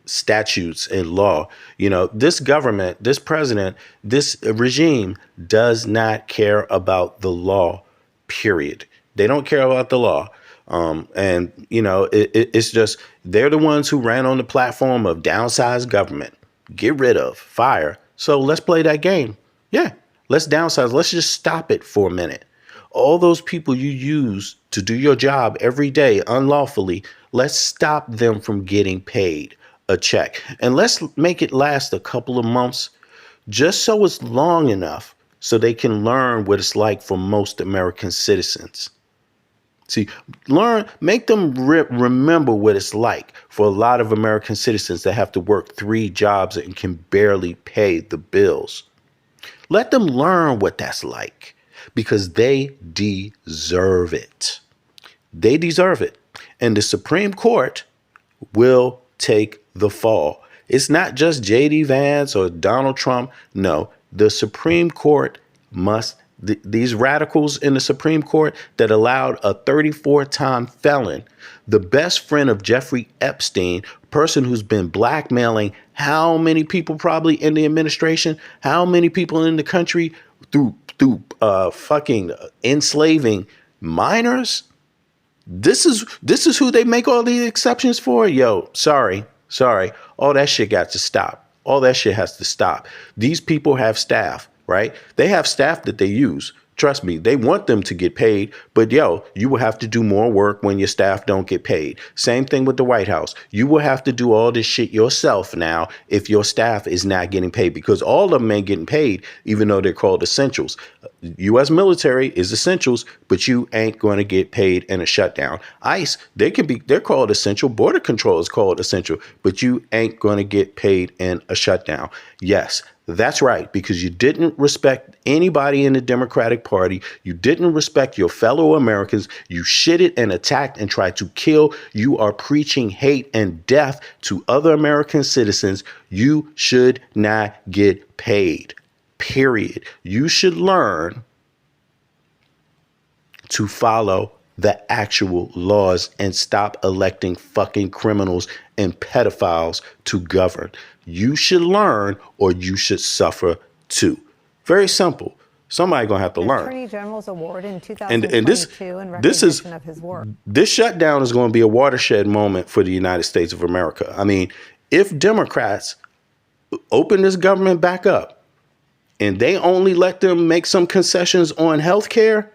statutes and law. This government, this president, this regime does not care about the law, period. They don't care about the law. It's just they're the ones who ran on the platform of downsize government, get rid of, fire. So let's play that game. Yeah, let's downsize. Let's just stop it for a minute. All those people you use to do your job every day unlawfully, let's stop them from getting paid a check. And let's make it last a couple of months, just so it's long enough so they can learn what it's like for most American citizens. See, make them remember what it's like for a lot of American citizens that have to work 3 jobs and can barely pay the bills. Let them learn what that's like because they deserve it. They deserve it. And the Supreme Court will take the fall. It's not just J.D. Vance or Donald Trump. No, the Supreme Court must. These radicals in the Supreme Court that allowed a 34-time felon, the best friend of Jeffrey Epstein, person who's been blackmailing how many people probably in the administration, how many people in the country through fucking enslaving minors. This is who they make all these exceptions for. Yo, sorry. All that shit got to stop. All that shit has to stop. These people have staff. Right? They have staff that they use. Trust me, they want them to get paid. But you will have to do more work when your staff don't get paid. Same thing with the White House. You will have to do all this shit yourself now if your staff is not getting paid, because all of them ain't getting paid, even though they're called essentials. U.S. military is essentials, but you ain't going to get paid in a shutdown. ICE, they're called essential. Border control is called essential, but you ain't going to get paid in a shutdown. Yes. That's right, because you didn't respect anybody in the Democratic Party. You didn't respect your fellow Americans. You shitted and attacked and tried to kill. You are preaching hate and death to other American citizens. You should not get paid, period. You should learn to follow the actual laws and stop electing fucking criminals and pedophiles to govern. You should learn or you should suffer too. Very simple. Somebody gonna have to learn. Attorney General's award in And 2022 in recognition of his work. This shutdown is going to be a watershed moment for the United States of America. I mean, if Democrats open this government back up and they only let them make some concessions on health care,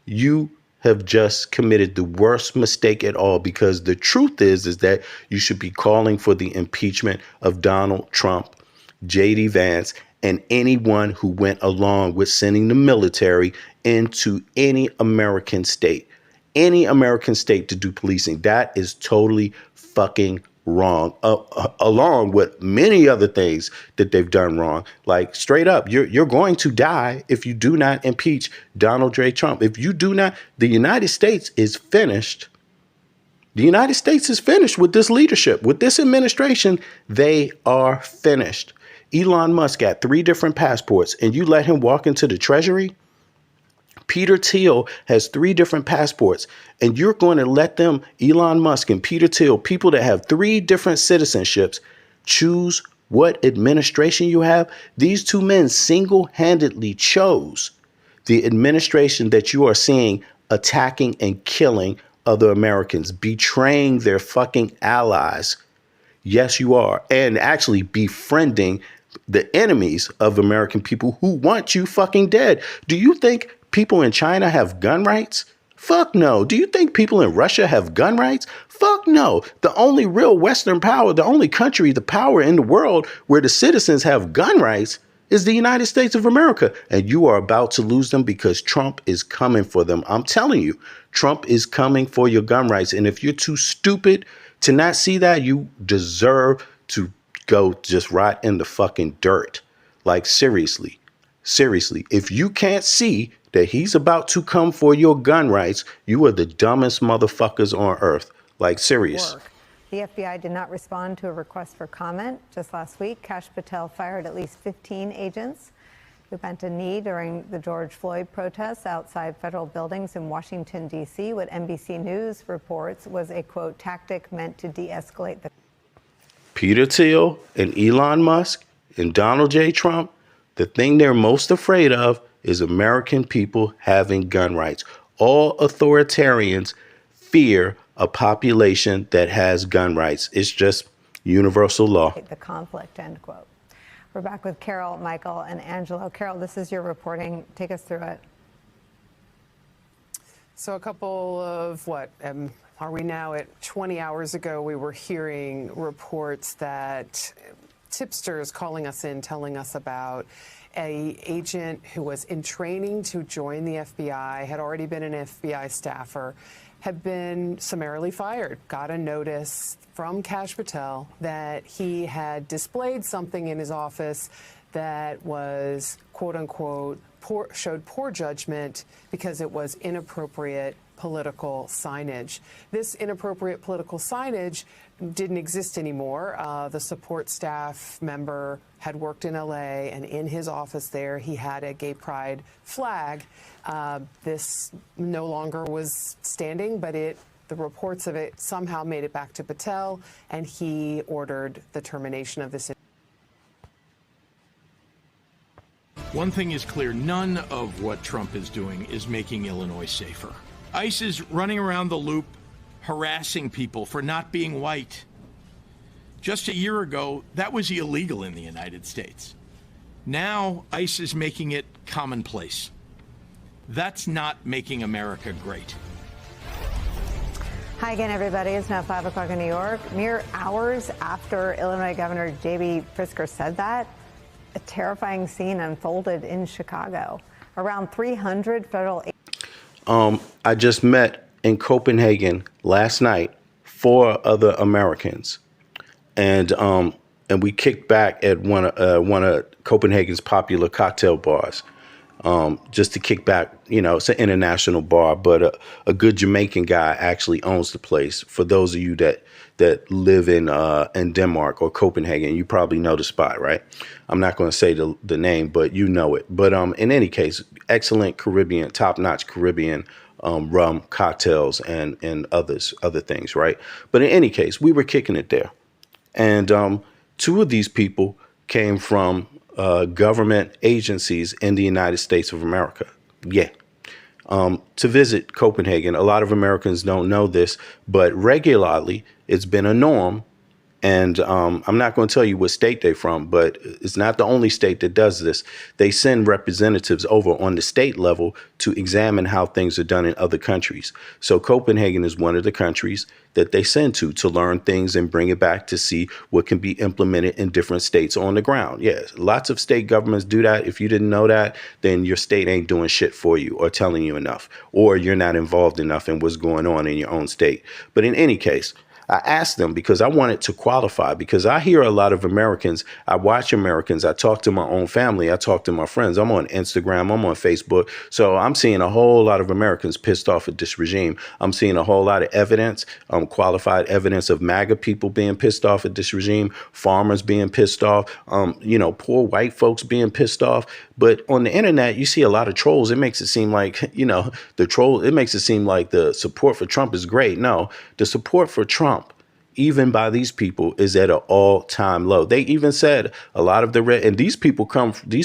you have just committed the worst mistake at all, because the truth is that you should be calling for the impeachment of Donald Trump, J.D. Vance, and anyone who went along with sending the military into any American state to do policing. That is totally fucking wrong, along with many other things that they've done wrong. Like, straight up, you're going to die if you do not impeach Donald J. Trump. If you do not, the United States is finished. The United States is finished with this leadership, with this administration. They are finished. Elon Musk got 3 different passports, and you let him walk into the Treasury? Peter Thiel has 3 different passports, and you're going to let them, Elon Musk and Peter Thiel, people that have 3 different citizenships, choose what administration you have? These 2 men single-handedly chose the administration that you are seeing attacking and killing other Americans, betraying their fucking allies. Yes, you are. And actually befriending the enemies of American people who want you fucking dead. Do you think people in China have gun rights? Fuck no. Do you think people in Russia have gun rights? Fuck no. The only real Western power, the only country, the power in the world where the citizens have gun rights is the United States of America. And you are about to lose them because Trump is coming for them. I'm telling you, Trump is coming for your gun rights. And if you're too stupid to not see that, you deserve to go just rot in the fucking dirt. Like, seriously, if you can't see that he's about to come for your gun rights, you are the dumbest motherfuckers on earth. Like, serious. The FBI did not respond to a request for comment. Just last week, Kash Patel fired at least 15 agents who bent a knee during the George Floyd protests outside federal buildings in Washington, D.C. What NBC News reports was a, quote, tactic meant to de-escalate the... Peter Thiel and Elon Musk and Donald J. Trump, the thing they're most afraid of is American people having gun rights. All authoritarians fear a population that has gun rights. It's just universal law. The conflict, end quote. We're back with Carol, Michael, and Angelo. Carol, this is your reporting. Take us through it. So a couple of, are we now at 20 hours ago, we were hearing reports that tipsters calling us in, telling us about an agent who was in training to join the FBI, had already been an FBI staffer, had been summarily fired, got a notice from Kash Patel that he had displayed something in his office that was, quote unquote, showed poor judgment because it was inappropriate political signage. This inappropriate political signage didn't exist anymore. The support staff member had worked in LA, and in his office there, he had a gay pride flag. This no longer was standing, but the reports of it somehow made it back to Patel, and he ordered the termination of this. One thing is clear, none of what Trump is doing is making Illinois safer. ICE is running around the loop, harassing people for not being white. Just a year ago, that was illegal in the United States. Now, ICE is making it commonplace. That's not making America great. Hi again, everybody. It's now 5 o'clock in New York. Mere hours after Illinois Governor J.B. Pritzker said that, a terrifying scene unfolded in Chicago. Around 300 federal... I just met in Copenhagen last night 4 other Americans, and we kicked back at one of Copenhagen's popular cocktail bars, just to kick back, it's an international bar, but a good Jamaican guy actually owns the place. For those of you that live in Denmark or Copenhagen, you probably know the spot, right? I'm not going to say the name, but you know it. But in any case, excellent Caribbean, top-notch Caribbean rum cocktails and other things, right? But in any case, we were kicking it there. And two of these people came from government agencies in the United States of America. Yeah. To visit Copenhagen. A lot of Americans don't know this, but regularly it's been a norm. And I'm not going to tell you what state they're from, but it's not the only state that does this. They send representatives over on the state level to examine how things are done in other countries. So Copenhagen is one of the countries that they send to learn things and bring it back to see what can be implemented in different states on the ground. Yes, lots of state governments do that. If you didn't know that, then your state ain't doing shit for you or telling you enough, or you're not involved enough in what's going on in your own state. But in any case, I asked them because I wanted to qualify, because I hear a lot of Americans. I watch Americans. I talk to my own family. I talk to my friends. I'm on Instagram. I'm on Facebook. So I'm seeing a whole lot of Americans pissed off at this regime. I'm seeing a whole lot of evidence, qualified evidence of MAGA people being pissed off at this regime, farmers being pissed off, poor white folks being pissed off. But on the internet, you see a lot of trolls. It makes it seem like, it makes it seem like the support for Trump is great. No, the support for Trump, even by these people, is at an all-time low. They even said a lot of and these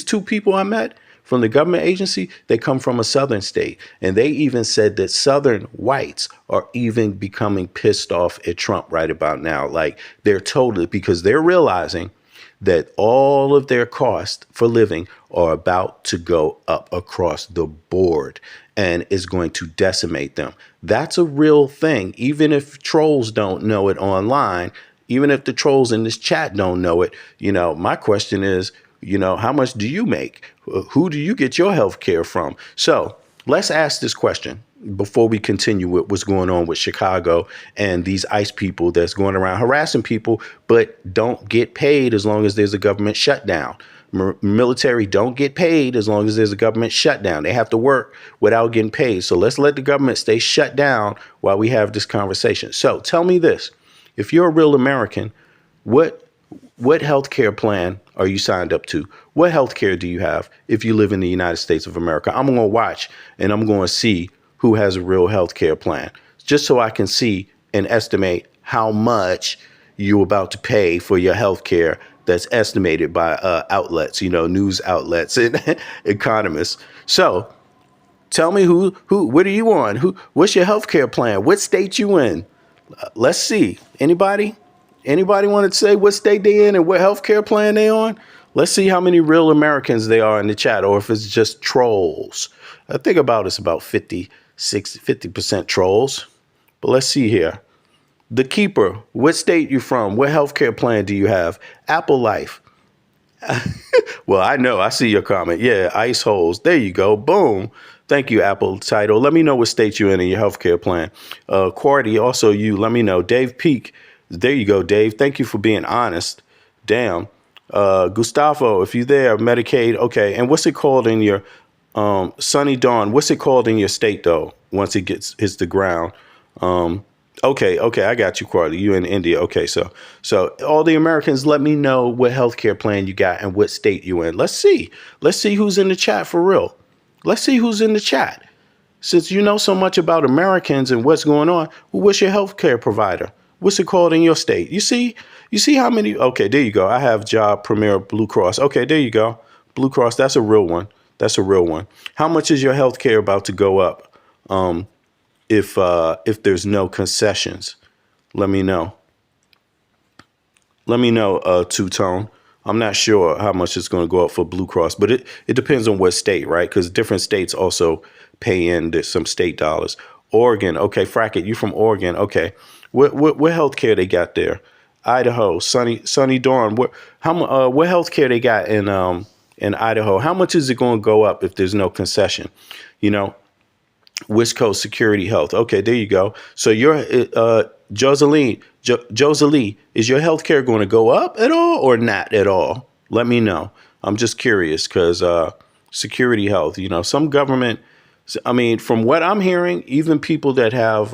two people I met from the government agency, they come from a southern state. And they even said that southern whites are even becoming pissed off at Trump right about now. Like, they're totally, because they're realizing that all of their costs for living are about to go up across the board and is going to decimate them. That's a real thing. Even if trolls don't know it online, even if the trolls in this chat don't know it, my question is, how much do you make? Who do you get your health care from? So let's ask this question before we continue with what's going on with Chicago and these ICE people that's going around harassing people, but don't get paid as long as there's a government shutdown. Military don't get paid as long as there's a government shutdown. They have to work without getting paid. So let's let the government stay shut down while we have this conversation. So tell me this. If you're a real American, what health care plan are you signed up to? What health care do you have if you live in the United States of America? I'm going to watch and I'm going to see who has a real health care plan, just so I can see and estimate how much you're about to pay for your health care that's estimated by outlets, news outlets and economists. So tell me what are you on? What's your health care plan? What state you in? Let's see. Anybody want to say what state they in and what health care plan they on? Let's see how many real Americans they are in the chat, or if it's just trolls. I think it's about 50% trolls. But let's see here. The Keeper, what state you from? What healthcare plan do you have? Apple Life. Well, I see your comment. Yeah, ice holes. There you go. Boom. Thank you, Apple Title. Let me know what state you're in your healthcare plan. Quarty, also you. Let me know. Dave Peak. There you go, Dave. Thank you for being honest. Damn. Gustavo, if you're there, Medicaid. Okay. And what's it called in your Sunny Dawn? What's it called in your state, though, once it hits the ground? Okay, I got you, Quarty. You in India. Okay, so all the Americans, let me know what healthcare plan you got and what state you in. Let's see who's in the chat for real. Let's see who's in the chat. Since you know so much about Americans and what's going on, what's your healthcare provider? What's it called in your state? You see how many? Okay, there you go. I have Job Premier Blue Cross. Okay, there you go. Blue Cross. That's a real one. How much is your healthcare about to go up? If there's no concessions, let me know. Two-Tone. I'm not sure how much it's going to go up for Blue Cross, but it depends on what state, right? Because different states also pay in some state dollars. Oregon, okay, Frackett, you from Oregon, okay. What healthcare they got there? Idaho, Sunny Dawn. What healthcare they got in Idaho? How much is it going to go up if there's no concession? West Coast Security Health. Okay, there you go. So your Joseline, is your health care going to go up at all or not at all? Let me know. I'm just curious because Security Health, some government So, I mean, from what I'm hearing, even people that have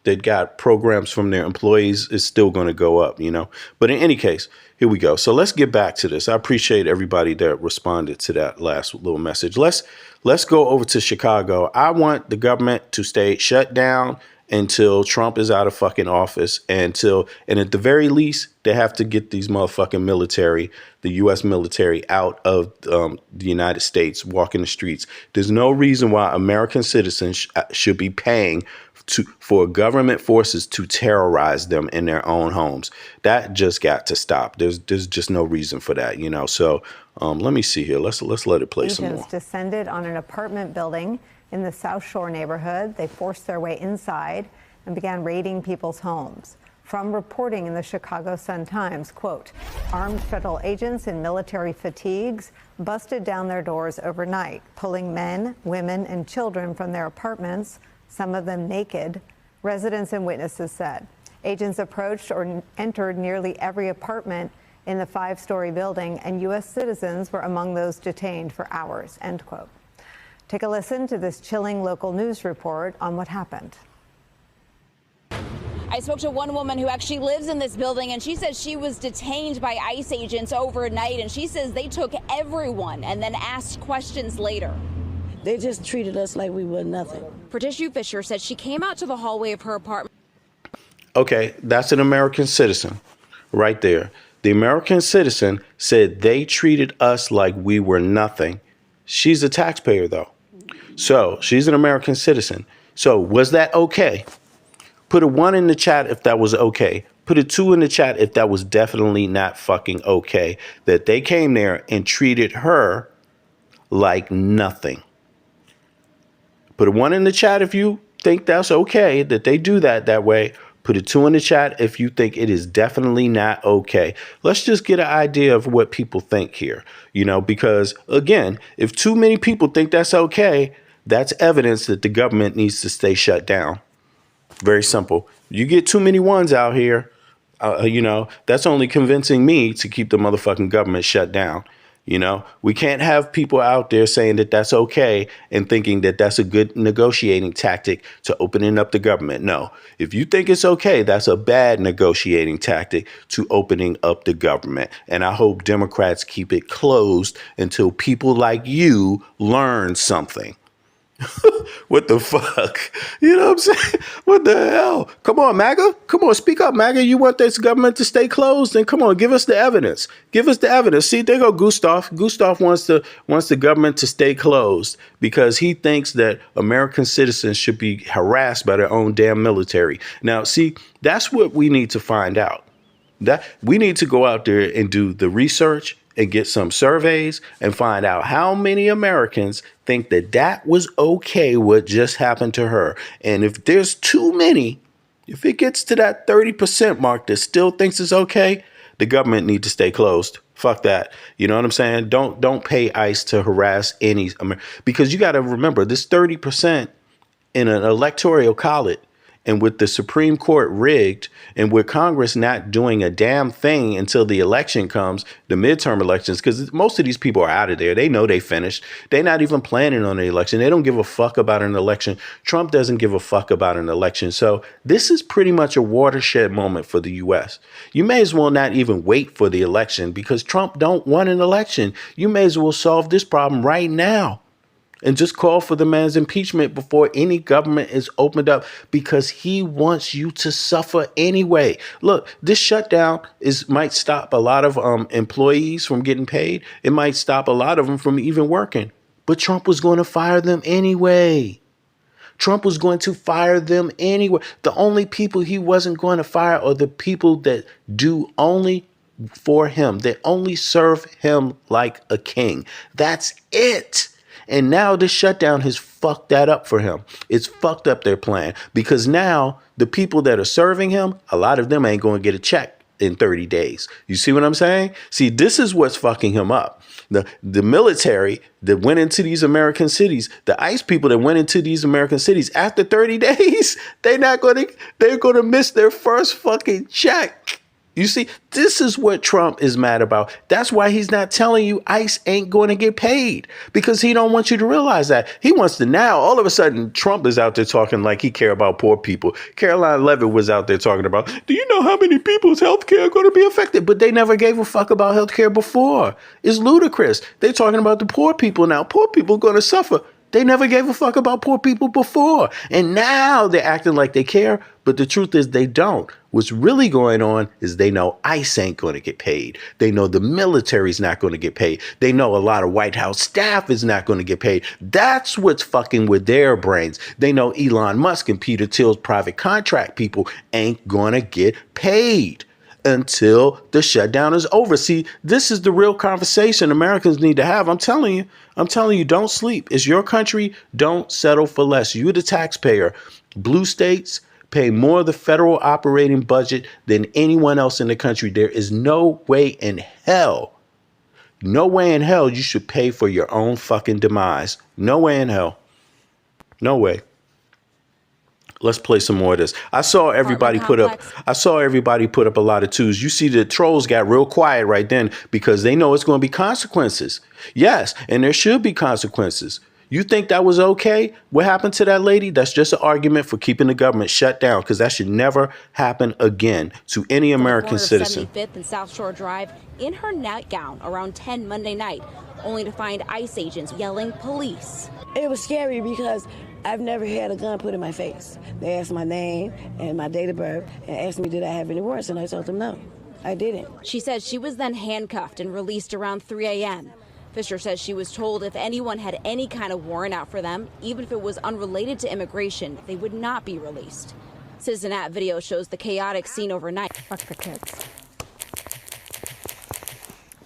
that got programs from their employees is still going to go up, you know. But in any case, here we go. So let's get back to this. I appreciate everybody that responded to that last little message. Let's go over to Chicago. I want the government to stay shut down until Trump is out of fucking office, and at the very least, they have to get these motherfucking military, the U.S. military, out of the United States, walking the streets. There's no reason why American citizens should be paying for government forces to terrorize them in their own homes. That just got to stop. There's just no reason for that, you know. So let me see here. Let's let it play some more. Agents descended on an apartment building in the South Shore neighborhood. They forced their way inside and began raiding people's homes. From reporting in the Chicago Sun-Times, quote, armed federal agents in military fatigues busted down their doors overnight, pulling men, women, and children from their apartments, some of them naked, residents and witnesses said. Agents approached or entered nearly every apartment in the 5-story building, and U.S. citizens were among those detained for hours, end quote. Take a listen to this chilling local news report on what happened. I spoke to one woman who actually lives in this building, and she says she was detained by ICE agents overnight, and she says they took everyone and then asked questions later. They just treated us like we were nothing. Patricia Fisher said she came out to the hallway of her apartment. Okay, that's an American citizen right there. The American citizen said they treated us like we were nothing. She's a taxpayer, though. So she's an American citizen. So was that okay? Put a 1 in the chat if that was okay. Put a 2 in the chat if that was definitely not fucking okay. That they came there and treated her like nothing. Put a 1 in the chat if you think that's okay, that they do that way. Put a 2 in the chat if you think it is definitely not okay. Let's just get an idea of what people think here, you know, because, again, if too many people think that's okay, that's evidence that the government needs to stay shut down. Very simple. You get too many ones out here, you know, that's only convincing me to keep the motherfucking government shut down. You know, we can't have people out there saying that that's okay and thinking that that's a good negotiating tactic to opening up the government. No, if you think it's okay, that's a bad negotiating tactic to opening up the government. And I hope Democrats keep it closed until people like you learn something. What the fuck? You know what I'm saying? What the hell? Come on, MAGA. Come on, speak up, MAGA. You want this government to stay closed? Then come on, give us the evidence. Give us the evidence. See, there go Gustav. Gustav wants the government to stay closed because he thinks that American citizens should be harassed by their own damn military. Now, see, that's what we need to find out. That we need to go out there and do the research and get some surveys and find out how many Americans think that that was okay what just happened to her. And if there's too many, if it gets to that 30% mark that still thinks it's okay, the government needs to stay closed. Fuck that. You know what I'm saying? Don't pay ICE to harass any because you got to remember this 30% in an electoral college. And with the Supreme Court rigged and with Congress not doing a damn thing until the election comes, the midterm elections, because most of these people are out of there. They know they finished. They're not even planning on the election. They don't give a fuck about an election. Trump doesn't give a fuck about an election. So this is pretty much a watershed moment for the U.S. You may as well not even wait for the election because Trump don't want an election. You may as well solve this problem right now. And just call for the man's impeachment before any government is opened up because he wants you to suffer anyway. Look, this shutdown might stop a lot of employees from getting paid. It might stop a lot of them from even working. But Trump was going to fire them anyway. Trump was going to fire them anyway. The only people he wasn't going to fire are the people that do only for him, that only serve him like a king. That's it. And now this shutdown has fucked that up for him. It's fucked up their plan because now the people that are serving him, a lot of them ain't going to get a check in 30 days. You see what I'm saying? See, this is what's fucking him up. The military that went into these American cities, the ICE people that went into these American cities after 30 days, they're going to miss their first fucking check. You see, this is what Trump is mad about. That's why he's not telling you ICE ain't going to get paid, because he don't want you to realize that. He wants to now, all of a sudden, Trump is out there talking like he care about poor people. Caroline Levitt was out there talking about, do you know how many people's health care are going to be affected? But they never gave a fuck about health care before. It's ludicrous. They're talking about the poor people now. Poor people are going to suffer. They never gave a fuck about poor people before. And now they're acting like they care. But the truth is they don't. What's really going on is they know ICE ain't going to get paid. They know the military's not going to get paid. They know a lot of White House staff is not going to get paid. That's what's fucking with their brains. They know Elon Musk and Peter Thiel's private contract people ain't going to get paid until the shutdown is over. See, this is the real conversation Americans need to have. I'm telling you, don't sleep. It's your country. Don't settle for less. You're the taxpayer. Blue states pay more of the federal operating budget than anyone else in the country. There is no way in hell you should pay for your own fucking demise. No way in hell. No way. Let's play some more of this. I saw everybody put up a lot of twos. You see the trolls got real quiet right then because they know it's going to be consequences. Yes, and there should be consequences. You think that was okay? What happened to that lady? That's just an argument for keeping the government shut down, because that should never happen again to any American citizen. 75th and South Shore Drive in her nightgown around 10 Monday night, only to find ICE agents yelling police. It was scary because I've never had a gun put in my face. They asked my name and my date of birth and asked me did I have any warrants, and I told them no, I didn't. She says she was then handcuffed and released around 3 a.m. Fisher says she was told if anyone had any kind of warrant out for them, even if it was unrelated to immigration, they would not be released. Citizen App video shows the chaotic scene overnight. Fuck the kids.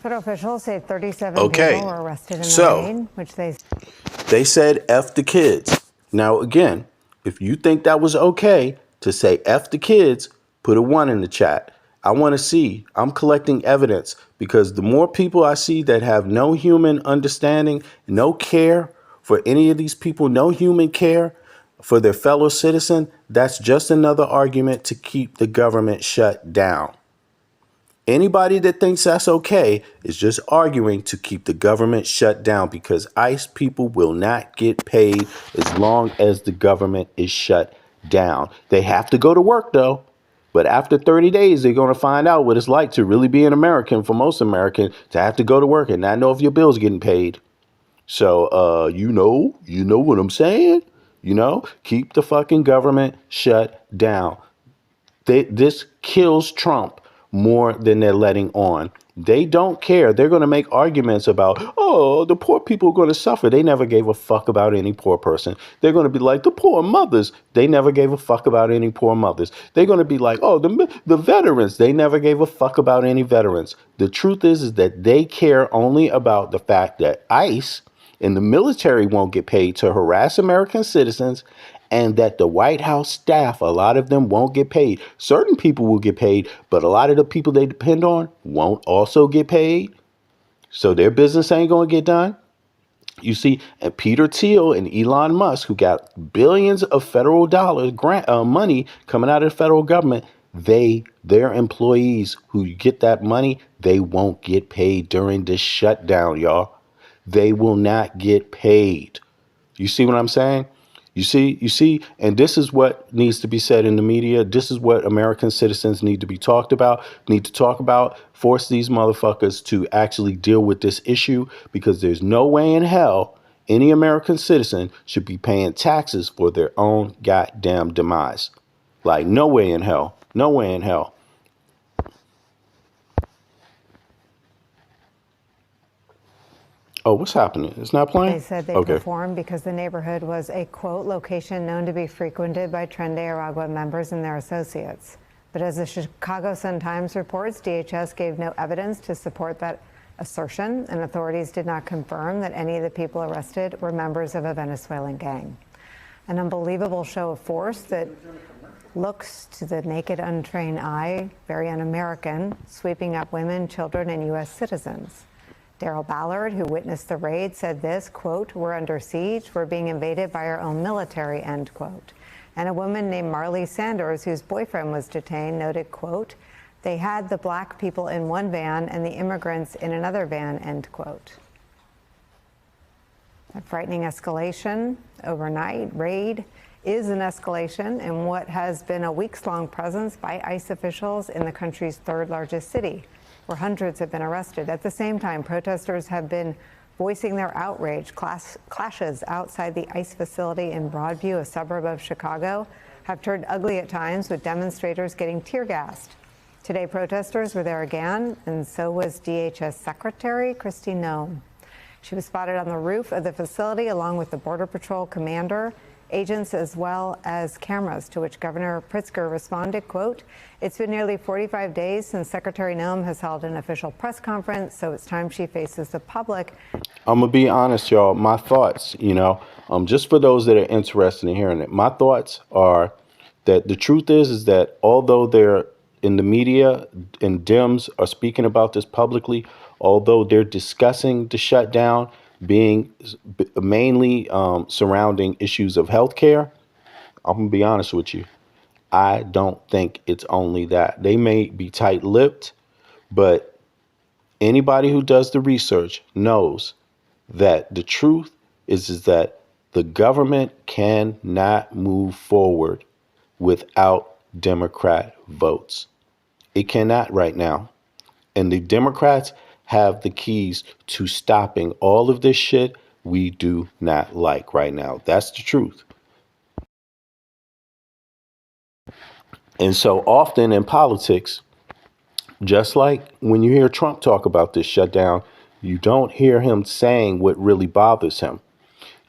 Federal officials say 37 people were arrested in the raid, which they said F the kids. Now, again, if you think that was okay to say F the kids, put a 1 in the chat. I want to see. I'm collecting evidence, because the more people I see that have no human understanding, no care for any of these people, no human care for their fellow citizen, that's just another argument to keep the government shut down. Anybody that thinks that's okay is just arguing to keep the government shut down, because ICE people will not get paid as long as the government is shut down. They have to go to work, though. But after 30 days, they're going to find out what it's like to really be an American, for most Americans, to have to go to work and not know if your bill's getting paid. So, you know what I'm saying? Keep the fucking government shut down. This kills Trump more than they're letting on. They don't care. They're going to make arguments about, oh, the poor people are going to suffer. They never gave a fuck about any poor person. They're going to be like, the poor mothers. They never gave a fuck about any poor mothers. They're going to be like, oh, the veterans. They never gave a fuck about any veterans. The truth is that they care only about the fact that ICE and the military won't get paid to harass American citizens, and that the White House staff, a lot of them won't get paid. Certain people will get paid, but a lot of the people they depend on won't also get paid. So their business ain't going to get done. You see, and Peter Thiel and Elon Musk, who got billions of federal dollars money coming out of the federal government, their employees who get that money, they won't get paid during this shutdown, y'all. They will not get paid. You see what I'm saying? You see, and this is what needs to be said in the media. This is what American citizens need to talk about, force these motherfuckers to actually deal with this issue, because there's no way in hell any American citizen should be paying taxes for their own goddamn demise. Like, no way in hell. No way in hell. Oh, what's happening? It's not playing? They said they performed because the neighborhood was a, quote, location known to be frequented by Tren de Aragua members and their associates. But as the Chicago Sun-Times reports, DHS gave no evidence to support that assertion, and authorities did not confirm that any of the people arrested were members of a Venezuelan gang. An unbelievable show of force that looks, to the naked, untrained eye, very un-American, sweeping up women, children, and U.S. citizens. Daryl Ballard, who witnessed the raid, said this, quote, we're under siege, we're being invaded by our own military, end quote. And a woman named Marley Sanders, whose boyfriend was detained, noted, quote, They had the black people in one van and the immigrants in another van, end quote. A frightening escalation overnight. Raid is an escalation in what has been a weeks-long presence by ICE officials in the country's third largest city, where hundreds have been arrested. At the same time, protesters have been voicing their outrage. Clashes outside the ICE facility in Broadview, a suburb of Chicago, have turned ugly at times, with demonstrators getting tear gassed. Today, protesters were there again, and so was DHS Secretary Kristi Noem. She was spotted on the roof of the facility along with the Border Patrol commander, agents, as well as cameras, to which Governor Pritzker responded, quote, "It's been nearly 45 days since Secretary Noem has held an official press conference, so it's time she faces the public." I'm going to be honest, y'all. My thoughts, just for those that are interested in hearing it, my thoughts are that the truth is that although they're in the media and Dems are speaking about this publicly, although they're discussing the shutdown being mainly surrounding issues of healthcare, I'm going to be honest with you. I don't think it's only that. They may be tight-lipped, but anybody who does the research knows that the truth is that the government cannot move forward without Democrat votes. It cannot right now. And the Democrats have the keys to stopping all of this shit we do not like right now. That's the truth. And so often in politics, just like when you hear Trump talk about this shutdown, you don't hear him saying what really bothers him.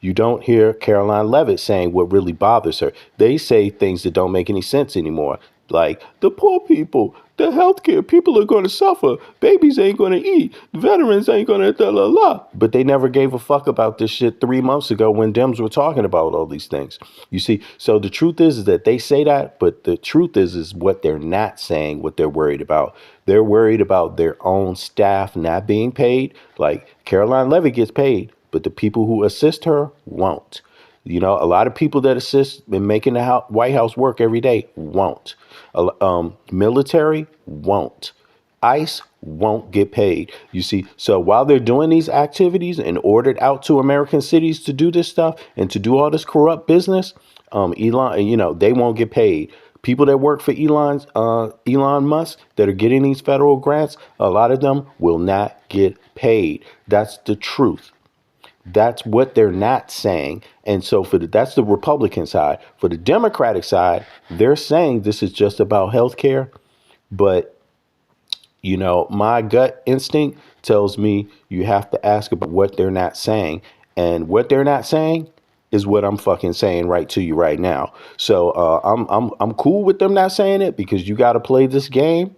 You don't hear Caroline Levitt saying what really bothers her. They say things that don't make any sense anymore. Like, the poor people, the healthcare people are going to suffer. Babies ain't going to eat. Veterans ain't going to da la la. But they never gave a fuck about this shit 3 months ago when Dems were talking about all these things. You see, so the truth is that they say that, but the truth is what they're not saying, what they're worried about. They're worried about their own staff not being paid. Like, Caroline Levitt gets paid, but the people who assist her won't. A lot of people that assist in making the White House work every day won't. Military won't. ICE won't get paid. You see, so while they're doing these activities and ordered out to American cities to do this stuff and to do all this corrupt business, Elon, they won't get paid. People that work for Elon Musk that are getting these federal grants, a lot of them will not get paid. That's the truth. That's what they're not saying. And so that's the Republican side. For the Democratic side, they're saying this is just about health care. But, my gut instinct tells me you have to ask about what they're not saying. And what they're not saying is what I'm fucking saying right to you right now. So I'm cool with them not saying it because you got to play this game.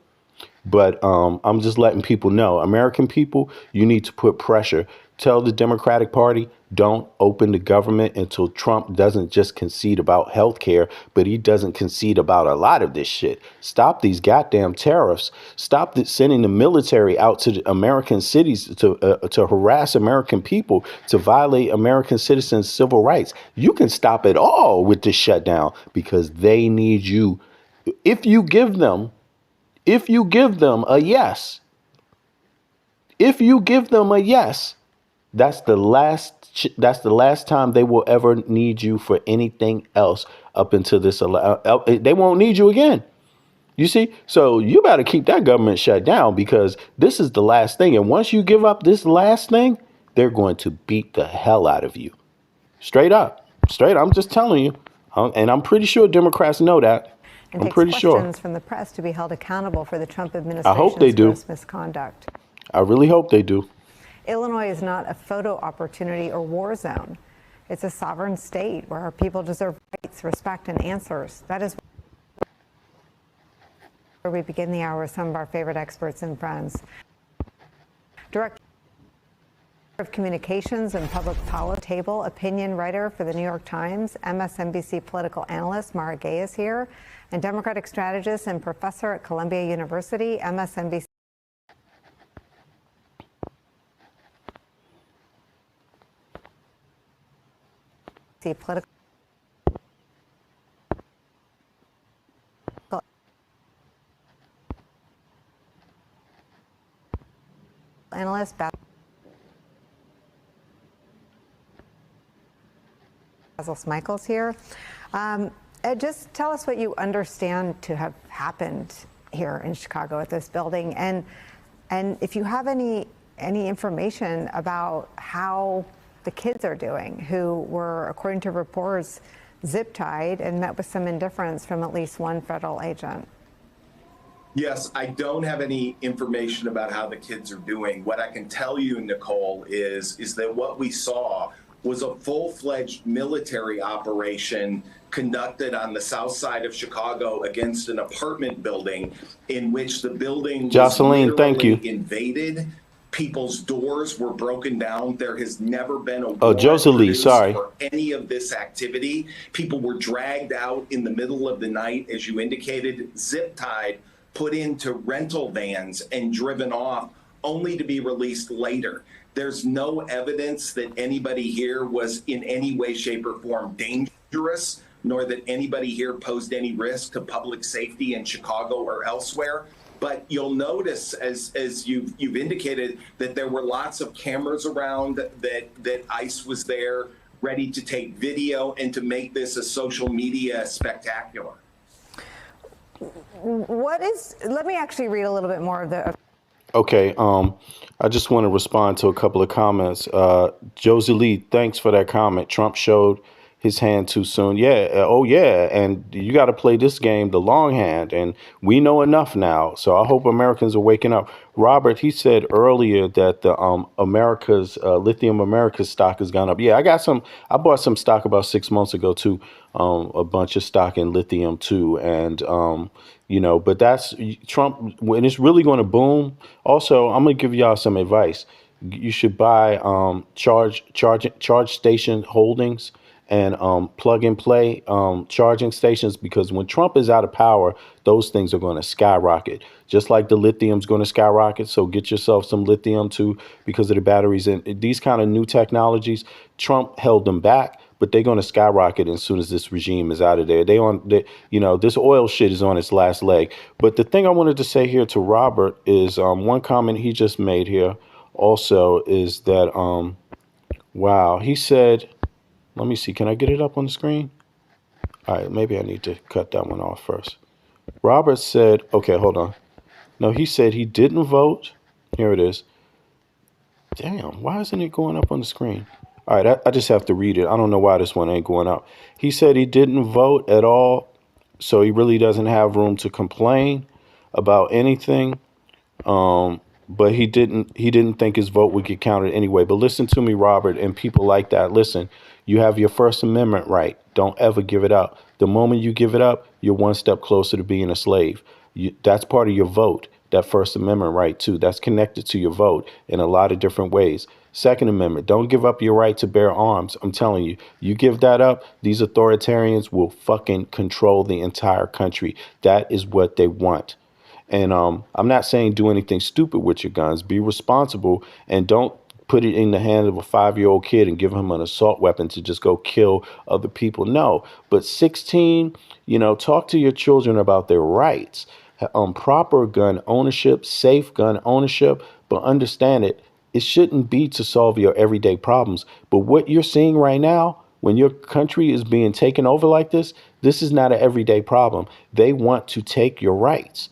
But I'm just letting people know, American people, you need to put pressure. Tell the Democratic Party, don't open the government until Trump doesn't just concede about health care, but he doesn't concede about a lot of this shit. Stop these goddamn tariffs. Stop sending the military out to the American cities to harass American people, to violate American citizens' civil rights. You can stop it all with this shutdown because they need you. If you give them a yes, that's the last time they will ever need you for anything else up until this. They won't need you again. You see, so you better keep that government shut down because this is the last thing. And once you give up this last thing, they're going to beat the hell out of you. Straight up. I'm just telling you. And I'm pretty sure Democrats know that. And I'm takes pretty questions sure. from the press to be held accountable for the Trump administration's I hope they do. gross misconduct. I really hope they do. Illinois is not a photo opportunity or war zone. It's a sovereign state where our people deserve rights, respect, and answers. That is where we begin the hour with some of our favorite experts and friends. Director of Communications and Public Policy Table, opinion writer for the New York Times, MSNBC political analyst Mara Gay is here, and Democratic strategist and professor at Columbia University, MSNBC political analyst. Basil Smichael's here. Just tell us what you understand to have happened here in Chicago at this building, and if you have any information about how the kids are doing, who were, according to reports, zip-tied and met with some indifference from at least one federal agent. Yes, I don't have any information about how the kids are doing. What I can tell you, Nicole, is that what we saw was a full-fledged military operation conducted on the south side of Chicago against an apartment building, in which the building Jocelyn, was thank you. literally invaded. People's doors were broken down. There has never been a Oh, warrant Jocelyn, produced sorry. for any of this activity. People were dragged out in the middle of the night, as you indicated, zip-tied, put into rental vans and driven off, only to be released later. There's no evidence that anybody here was in any way, shape, or form dangerous, nor that anybody here posed any risk to public safety in Chicago or elsewhere. But you'll notice, as you've indicated, that there were lots of cameras around, that ICE was there, ready to take video and to make this a social media spectacular. Let me actually read a little bit more of the. Okay, I just want to respond to a couple of comments. Josie Lee, thanks for that comment. Trump showed his hand too soon. Yeah, oh yeah, and you got to play this game the long hand, and we know enough now. So I hope Americans are waking up. Robert, he said earlier that the Lithium America's stock has gone up. Yeah, I bought some stock about 6 months ago too. A bunch of stock in lithium too, and but that's Trump when it's really going to boom. Also, I'm going to give y'all some advice. You should buy charge station holdings and plug and play charging stations, because when Trump is out of power, those things are going to skyrocket, just like the lithium's going to skyrocket. So get yourself some lithium too, because of the batteries and these kind of new technologies. Trump held them back, but they're going to skyrocket as soon as this regime is out of there. This oil shit is on its last leg. But the thing I wanted to say here to Robert is one comment he just made here also is that, wow, he said, let me see, can I get it up on the screen? All right, maybe I need to cut that one off first. Robert said, okay, hold on. No, he said he didn't vote. Here it is. Damn, why isn't it going up on the screen? All right, I just have to read it. I don't know why this one ain't going up. He said he didn't vote at all, so he really doesn't have room to complain about anything. But he didn't think his vote would get counted anyway. But listen to me, Robert, and people like that. Listen, you have your First Amendment right. Don't ever give it up. The moment you give it up, you're one step closer to being a slave. That's part of your vote, that First Amendment right, too. That's connected to your vote in a lot of different ways. Second Amendment, don't give up your right to bear arms. I'm telling you, you give that up, these authoritarians will fucking control the entire country. That is what they want. And I'm not saying do anything stupid with your guns. Be responsible and don't put it in the hand of a 5-year-old kid and give him an assault weapon to just go kill other people. No, but 16, talk to your children about their rights. Proper gun ownership, safe gun ownership, but understand it shouldn't be to solve your everyday problems. But what you're seeing right now, when your country is being taken over like this is not an everyday problem. They want to take your rights.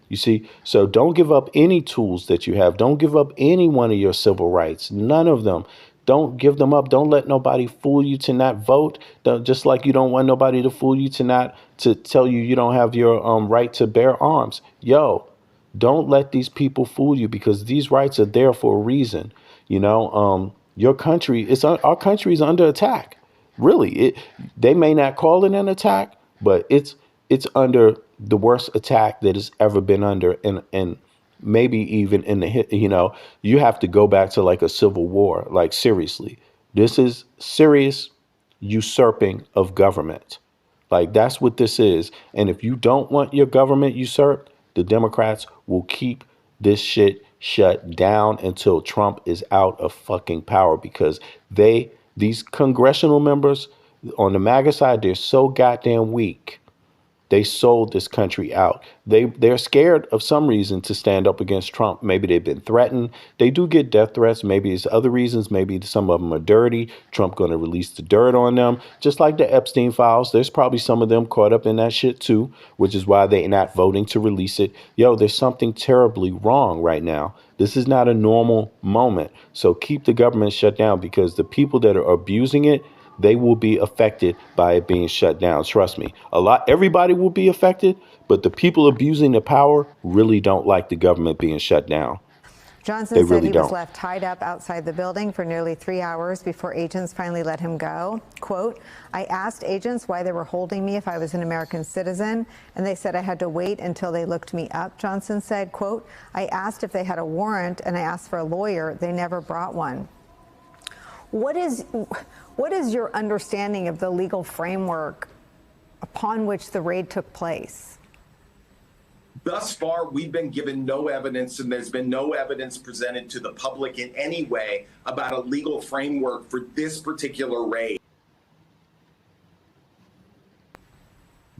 You see, so don't give up any tools that you have. Don't give up any one of your civil rights. None of them. Don't give them up. Don't let nobody fool you to not vote. Just like you don't want nobody to fool you to tell you you don't have your right to bear arms. Yo, don't let these people fool you, because these rights are there for a reason. Your country our country is under attack. Really, they may not call it an attack, but it's under the worst attack that it's ever been under, and maybe even in the you have to go back to like a civil war. Like, seriously, this is serious usurping of government. Like, that's what this is. And if you don't want your government usurped, the Democrats will keep this shit shut down until Trump is out of fucking power, because these congressional members on the MAGA side, they're so goddamn weak. They sold this country out. They're scared of some reason to stand up against Trump. Maybe they've been threatened. They do get death threats. Maybe it's other reasons. Maybe some of them are dirty. Trump going to release the dirt on them, just like the Epstein files. There's probably some of them caught up in that shit too, which is why they're not voting to release it. Yo, there's something terribly wrong right now. This is not a normal moment. So keep the government shut down, because the people that are abusing it, they will be affected by it being shut down. Trust me. Everybody will be affected, but the people abusing the power really don't like the government being shut down. Johnson They said really he was don't. left tied up outside the building for nearly 3 hours before agents finally let him go. Quote, I asked agents why they were holding me if I was an American citizen, and they said I had to wait until they looked me up, Johnson said. Quote, I asked if they had a warrant, and I asked for a lawyer. They never brought one. What is your understanding of the legal framework upon which the raid took place? Thus far, we've been given no evidence, and there's been no evidence presented to the public in any way about a legal framework for this particular raid.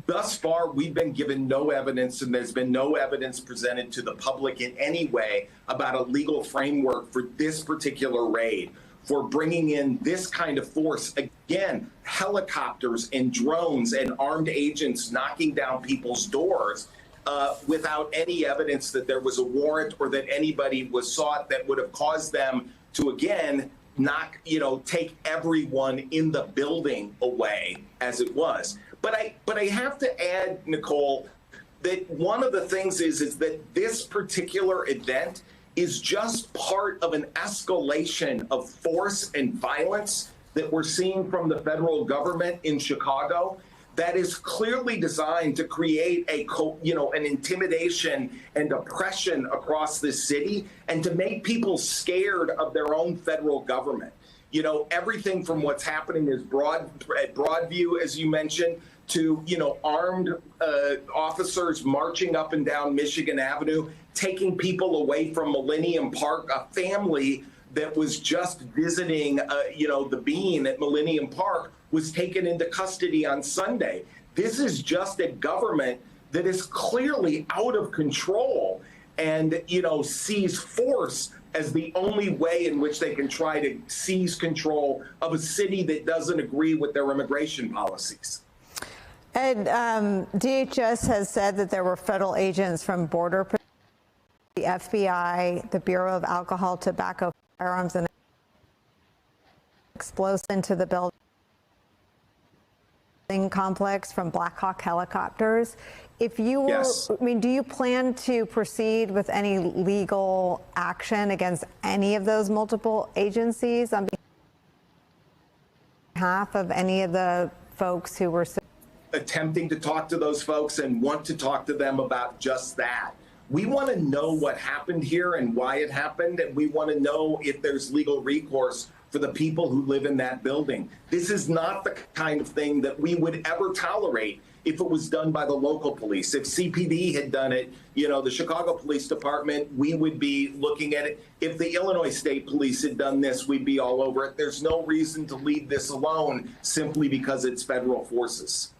Thus far, we've been given no evidence, and there's been no evidence presented to the public in any way about a legal framework for this particular raid, for bringing in this kind of force. Again, helicopters and drones and armed agents knocking down people's doors without any evidence that there was a warrant or that anybody was sought that would have caused them to, again, take everyone in the building away as it was. But I have to add, Nicole, that one of the things is that this particular event is just part of an escalation of force and violence that we're seeing from the federal government in Chicago that is clearly designed to create an intimidation and oppression across this city, and to make people scared of their own federal government. Everything from what's happening at Broadview, as you mentioned, to, armed officers marching up and down Michigan Avenue, taking people away from Millennium Park, a family that was just visiting, the Bean at Millennium Park was taken into custody on Sunday. This is just a government that is clearly out of control and, sees force as the only way in which they can try to seize control of a city that doesn't agree with their immigration policies. And DHS has said that there were federal agents from Border Patrol, the FBI, the Bureau of Alcohol, Tobacco, Firearms, and Explosives into the building complex from Black Hawk helicopters. If you were, Yes. do you plan to proceed with any legal action against any of those multiple agencies on behalf of any of the folks who were attempting to talk to those folks and want to talk to them about just that? We want to know what happened here and why it happened, and we want to know if there's legal recourse for the people who live in that building. This is not the kind of thing that we would ever tolerate if it was done by the local police. If CPD had done it, the Chicago Police Department, we would be looking at it. If the Illinois State Police had done this, we'd be all over it. There's no reason to leave this alone simply because it's federal forces.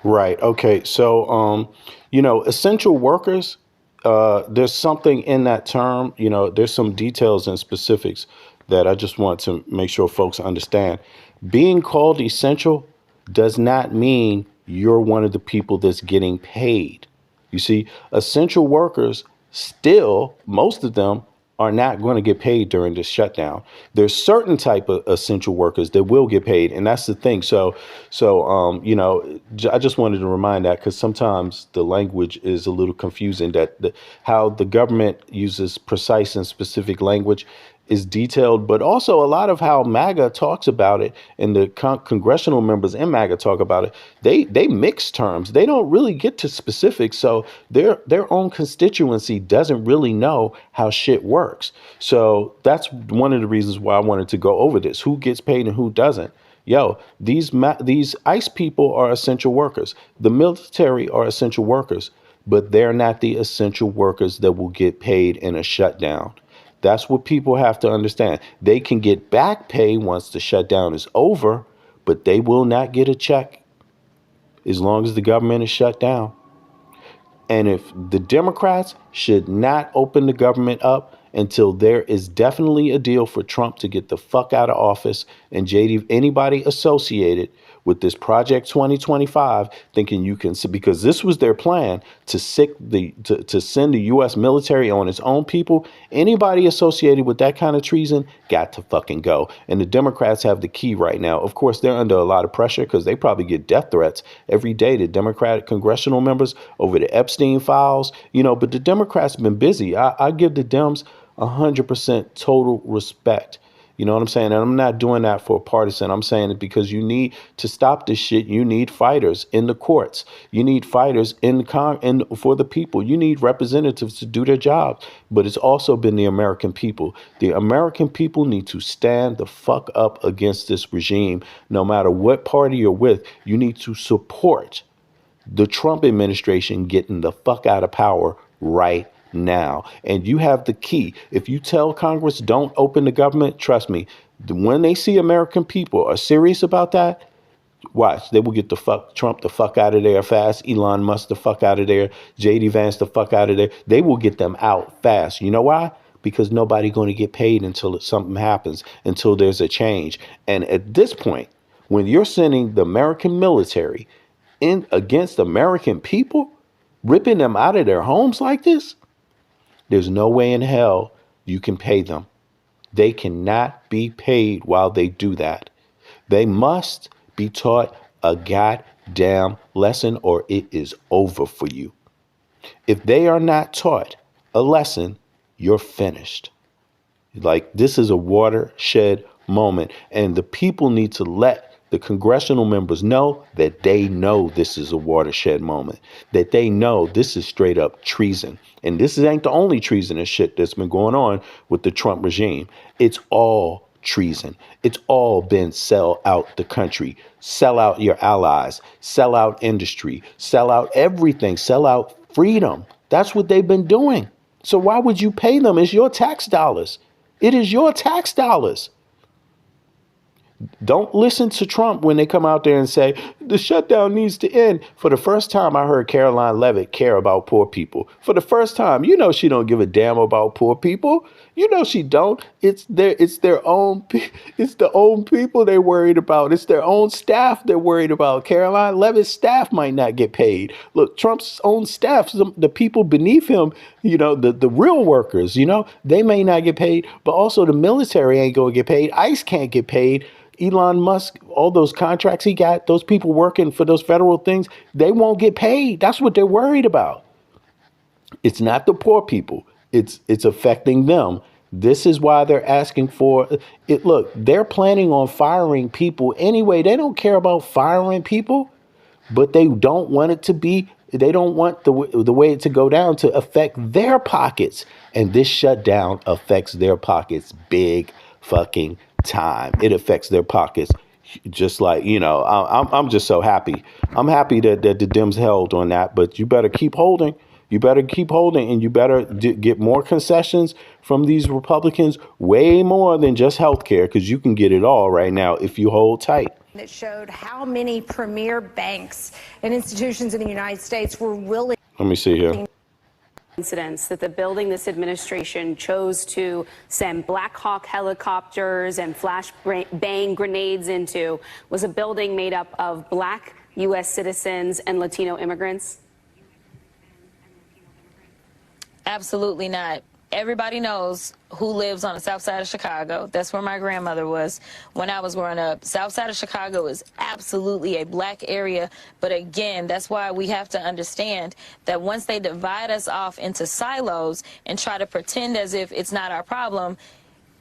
Right. Okay. So, essential workers, there's something in that term, there's some details and specifics that I just want to make sure folks understand. Being called essential does not mean you're one of the people that's getting paid. You see, essential workers still, most of them are not going to get paid during this shutdown. There's certain type of essential workers that will get paid, and that's the thing. So, I just wanted to remind that, because sometimes the language is a little confusing. That how the government uses precise and specific language is detailed, but also a lot of how MAGA talks about it, and the congressional members in MAGA talk about it. They mix terms. They don't really get to specifics. So their own constituency doesn't really know how shit works. So that's one of the reasons why I wanted to go over this. Who gets paid and who doesn't? Yo, these ICE people are essential workers. The military are essential workers, but they're not the essential workers that will get paid in a shutdown. That's what people have to understand. They can get back pay once the shutdown is over, but they will not get a check as long as the government is shut down. And if the Democrats should not open the government up until there is definitely a deal for Trump to get the fuck out of office, and JD, anybody associated with this Project 2025 thinking you can, because this was their plan to send the U.S. military on its own people. Anybody associated with that kind of treason got to fucking go. And the Democrats have the key right now. Of course, they're under a lot of pressure because they probably get death threats every day, the Democratic congressional members, over the Epstein files, but the Democrats have been busy. I give the Dems 100% total respect. You know what I'm saying? And I'm not doing that for a partisan. I'm saying it because you need to stop this shit. You need fighters in the courts. You need fighters for the people. You need representatives to do their jobs. But it's also been the American people. The American people need to stand the fuck up against this regime. No matter what party you're with, you need to support the Trump administration getting the fuck out of power right now. And you have the key. If you tell Congress don't open the government, trust me, when they see American people are serious about that, watch, they will get Trump the fuck out of there fast, Elon Musk the fuck out of there, JD Vance the fuck out of there. They will get them out fast. You know why? Because nobody going to get paid until something happens, until there's a change. And at this point, when you're sending the American military in against American people, ripping them out of their homes like this, there's no way in hell you can pay them. They cannot be paid while they do that. They must be taught a goddamn lesson or it is over for you. If they are not taught a lesson, you're finished. Like, this is a watershed moment, and the people need to let the congressional members know that they know this is a watershed moment, that they know this is straight up treason. And this ain't the only treasonous shit that's been going on with the Trump regime. It's all treason. It's all been sell out the country, sell out your allies, sell out industry, sell out everything, sell out freedom. That's what they've been doing. So why would you pay them? It's your tax dollars. It is your tax dollars. Don't listen to Trump when they come out there and say the shutdown needs to end. For the first time, I heard Caroline Levitt care about poor people. For the first time, she don't give a damn about poor people. She don't. It's their own people they're worried about. It's their own staff they're worried about. Caroline Levitt's staff might not get paid. Look, Trump's own staff, the people beneath him, the real workers, they may not get paid, but also the military ain't going to get paid. ICE can't get paid. Elon Musk, all those contracts he got, those people working for those federal things, they won't get paid. That's what they're worried about. It's not the poor people. It's affecting them. This is why they're asking for it. Look, they're planning on firing people anyway. They don't care about firing people, but they don't want it to be. They don't want the way to go down to affect their pockets. And this shutdown affects their pockets big fucking time. It affects their pockets. Just like, I'm just so happy. I'm happy that the Dems held on that, but you better keep holding. You better keep holding, and you better get more concessions from these Republicans, way more than just health care, because you can get it all right now if you hold tight. That showed how many premier banks and institutions in the United States were willing. Let me see here. Incidents that the building this administration chose to send Black Hawk helicopters and flashbang grenades into was a building made up of Black U.S. citizens and Latino immigrants? Absolutely not. Everybody knows who lives on the south side of Chicago. That's where my grandmother was when I was growing up. South side of Chicago is absolutely a black area. But again, that's why we have to understand that once they divide us off into silos and try to pretend as if it's not our problem,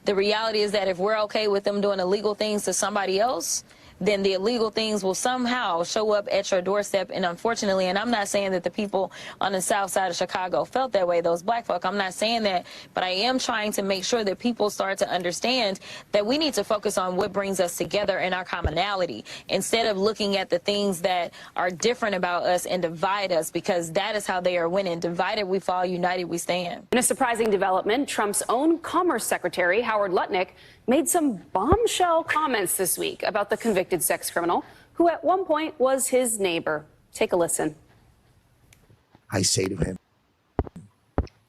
the reality is that if we're okay with them doing illegal things to somebody else, then the illegal things will somehow show up at your doorstep. And unfortunately, and I'm not saying that the people on the south side of Chicago felt that way, those black folk, I'm not saying that, but I am trying to make sure that people start to understand that we need to focus on what brings us together in our commonality, instead of looking at the things that are different about us and divide us, because that is how they are winning. Divided we fall, united we stand. In a surprising development, Trump's own Commerce Secretary, Howard Lutnick, made some bombshell comments this week about the convicted sex criminal who at one point was his neighbor. Take a listen. I say to him,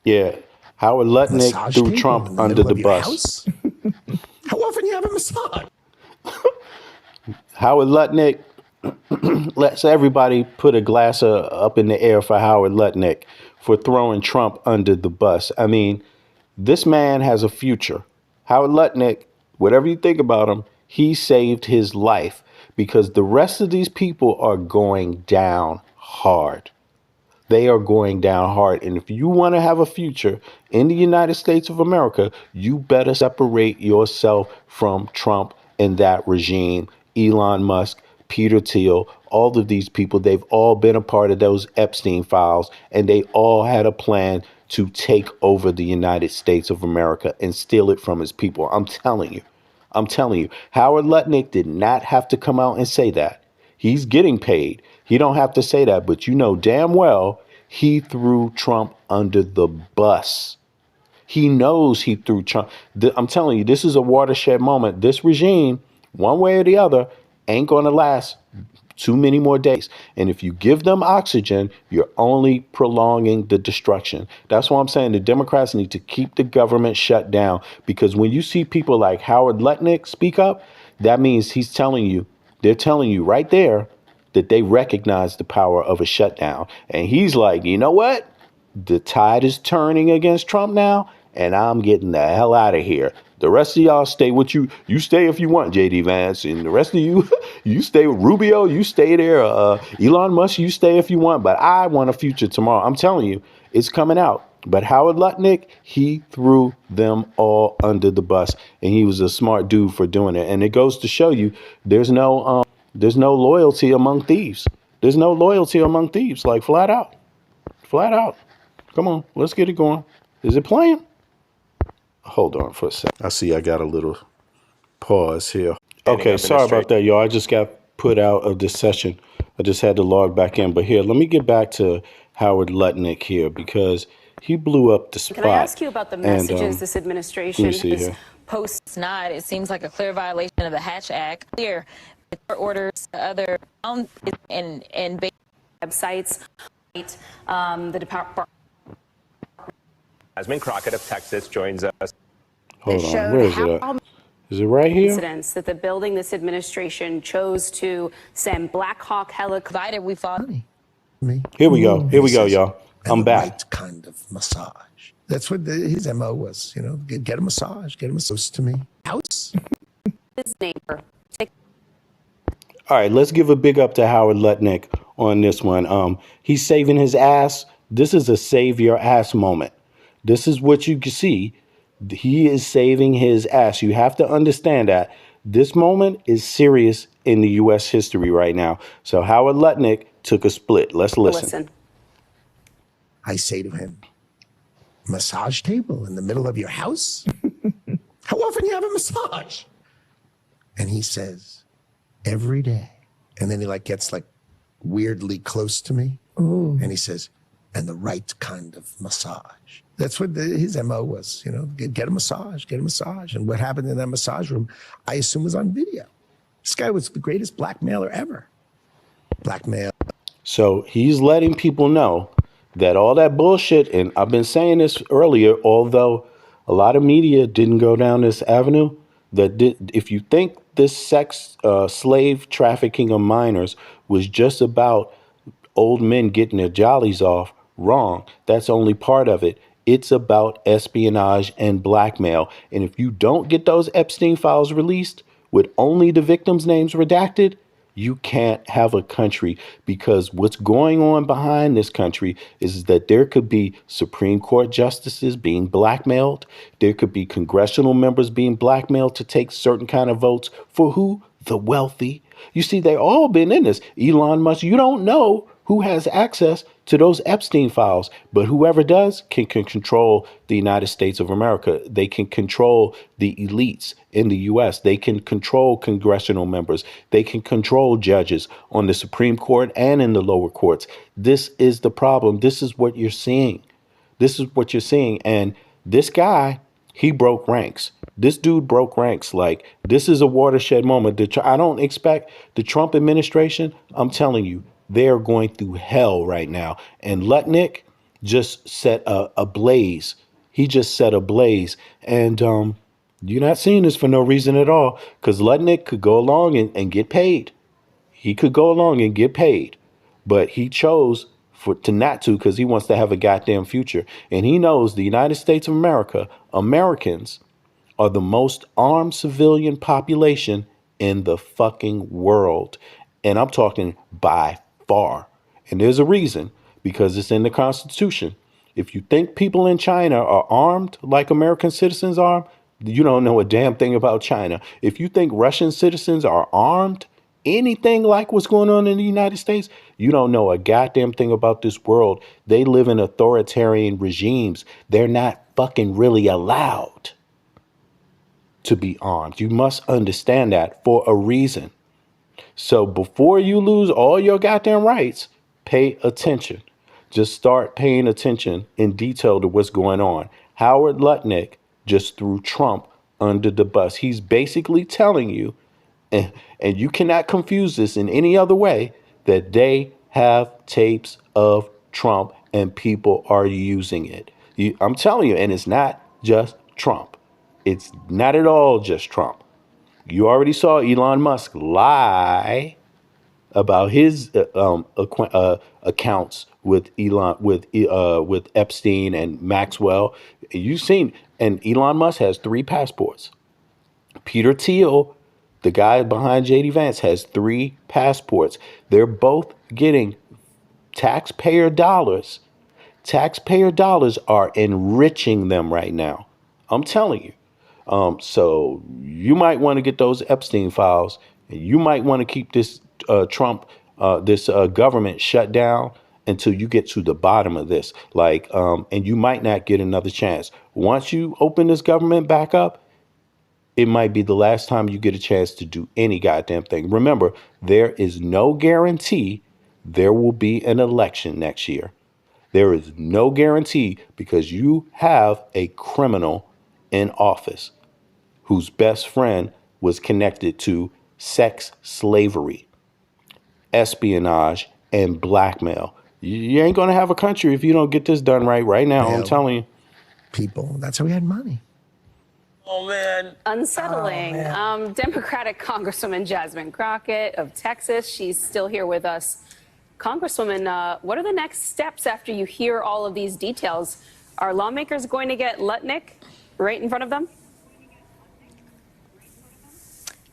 Yeah, Howard Lutnick massage threw table Trump in the under middle the of your bus. house? How often you have a massage? Howard Lutnick, let's everybody put a glass up in the air for Howard Lutnick for throwing Trump under the bus. I mean, this man has a future. Howard Lutnick, whatever you think about him, he saved his life because the rest of these people are going down hard. They are going down hard. And if you want to have a future in the United States of America, you better separate yourself from Trump and that regime. Elon Musk, Peter Thiel, all of these people, they've all been a part of those Epstein files, and they all had a plan to take over the United States of America and steal it from his people. I'm telling you. I'm telling you, Howard Lutnick did not have to come out and say that. He's getting paid. He don't have to say that, but you know damn well he threw Trump under the bus. He knows he threw Trump. I'm telling you, this is a watershed moment. This regime, one way or the other, ain't going to last too many more days. And if you give them oxygen, you're only prolonging the destruction. That's why I'm saying the Democrats need to keep the government shut down, because when you see people like Howard Lutnick speak up, that means they're telling you right there that they recognize the power of a shutdown. And he's like, you know what? The tide is turning against Trump now, and I'm getting the hell out of here. The rest of y'all stay with you. You stay if you want, JD Vance, and the rest of you, you stay with Rubio. You stay there. Elon Musk, you stay if you want. But I want a future tomorrow. I'm telling you, it's coming out. But Howard Lutnick, he threw them all under the bus, and he was a smart dude for doing it. And it goes to show you, there's no loyalty among thieves. There's no loyalty among thieves, like flat out. Flat out. Come on, let's get it going. Is it playing? Hold on for a second. I see I got a little pause here. Okay, sorry about that, y'all. I just got put out of this session. I just had to log back in. But here, let me get back to Howard Lutnick here, because he blew up the spot. Can I ask you about the messages this administration has posted? It's not. It seems like a clear violation of the Hatch Act. Clear orders, other and websites. The Department. Jasmine Crockett of Texas joins us. Hold on, where is it at? Is it right here? Incidents that the building this administration chose to send Black Hawk helicopter. We fought. Here we go. Here we go, y'all. I'm back. Right kind of massage. That's what his MO was. You know, get a massage. Get a massage to me. House. His neighbor. All right, let's give a big up to Howard Lutnick on this one. He's saving his ass. This is a save your ass moment. This is what you can see. He is saving his ass. You have to understand that this moment is serious in the U.S. history right now. So Howard Lutnick took a split. Let's listen. I say to him, massage table in the middle of your house? How often you have a massage? And he says, every day. And then he gets weirdly close to me. Ooh. And he says, and the right kind of massage. That's what his MO was, you know, get a massage, get a massage. And what happened in that massage room, I assume, was on video. This guy was the greatest blackmailer ever. Blackmail. So he's letting people know that all that bullshit, and I've been saying this earlier, although a lot of media didn't go down this avenue, that if you think this slave trafficking of minors was just about old men getting their jollies off, wrong. That's only part of it. It's about espionage and blackmail. And if you don't get those Epstein files released with only the victims' names redacted, you can't have a country, because what's going on behind this country is that there could be Supreme Court justices being blackmailed. There could be congressional members being blackmailed to take certain kind of votes for who? The wealthy. You see, they all been in this. Elon Musk, you don't know who has access to those Epstein files, but whoever does can control the United States of America. They can control the elites in the U.S. They can control congressional members. They can control judges on the Supreme Court and in the lower courts. This is the problem. This is what you're seeing. This is what you're seeing. And this guy, He broke ranks. This dude broke ranks. Like, this is a watershed moment. I don't expect the Trump administration, I'm telling you, they're going through hell right now. And Lutnick just set a blaze. He just set a blaze. And you're not seeing this for no reason at all, because Lutnick could go along and get paid. He could go along and get paid, but he chose to not to, because he wants to have a goddamn future. And he knows the United States of America, Americans, are the most armed civilian population in the fucking world. And I'm talking by far. And there's a reason, because it's in the Constitution. If you think people in China are armed like American citizens are, you don't know a damn thing about China. If you think Russian citizens are armed anything like what's going on in the United States, you don't know a goddamn thing about this world. They live in authoritarian regimes. They're not fucking really allowed to be armed. You must understand that for a reason. So before you lose all your goddamn rights, pay attention. Just start paying attention in detail to what's going on. Howard Lutnick just threw Trump under the bus. He's basically telling you, and you cannot confuse this in any other way, that they have tapes of Trump and people are using it. I'm telling you, and it's not just Trump. It's not at all just Trump. You already saw Elon Musk lie about his accounts with with Epstein and Maxwell. You've seen, and Elon Musk has 3 passports. Peter Thiel, the guy behind JD Vance, has 3 passports. They're both getting taxpayer dollars. Taxpayer dollars are enriching them right now. I'm telling you. So you might want to get those Epstein files, and you might want to keep this Trump, this government shut down until you get to the bottom of this. And you might not get another chance. Once you open this government back up, it might be the last time you get a chance to do any goddamn thing. Remember, there is no guarantee there will be an election next year. There is no guarantee, because you have a criminal in office whose best friend was connected to sex slavery, espionage, and blackmail. You ain't going to have a country if you don't get this done right now. I'm telling you. People, that's how we had money. Oh, man. Unsettling. Democratic Congresswoman Jasmine Crockett of Texas. She's still here with us. Congresswoman, what are the next steps after you hear all of these details? Are lawmakers going to get Lutnick right in front of them?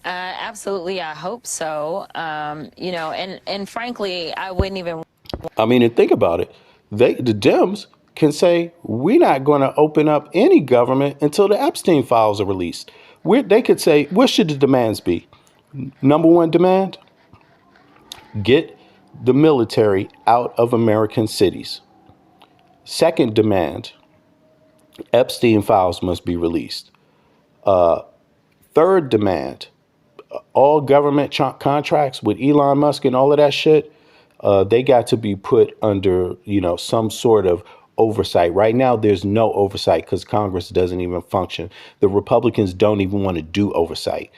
Absolutely, I hope so. And frankly, I wouldn't even. I mean, and think about it. The Dems can say, we're not going to open up any government until the Epstein files are released. They could say, what should the demands be? Number 1 demand, get the military out of American cities. Second demand, Epstein files must be released. Third demand, all government contracts with Elon Musk and all of that shit, they got to be put under, some sort of oversight. Right now, there's no oversight because Congress doesn't even function. The Republicans don't even want to do oversight.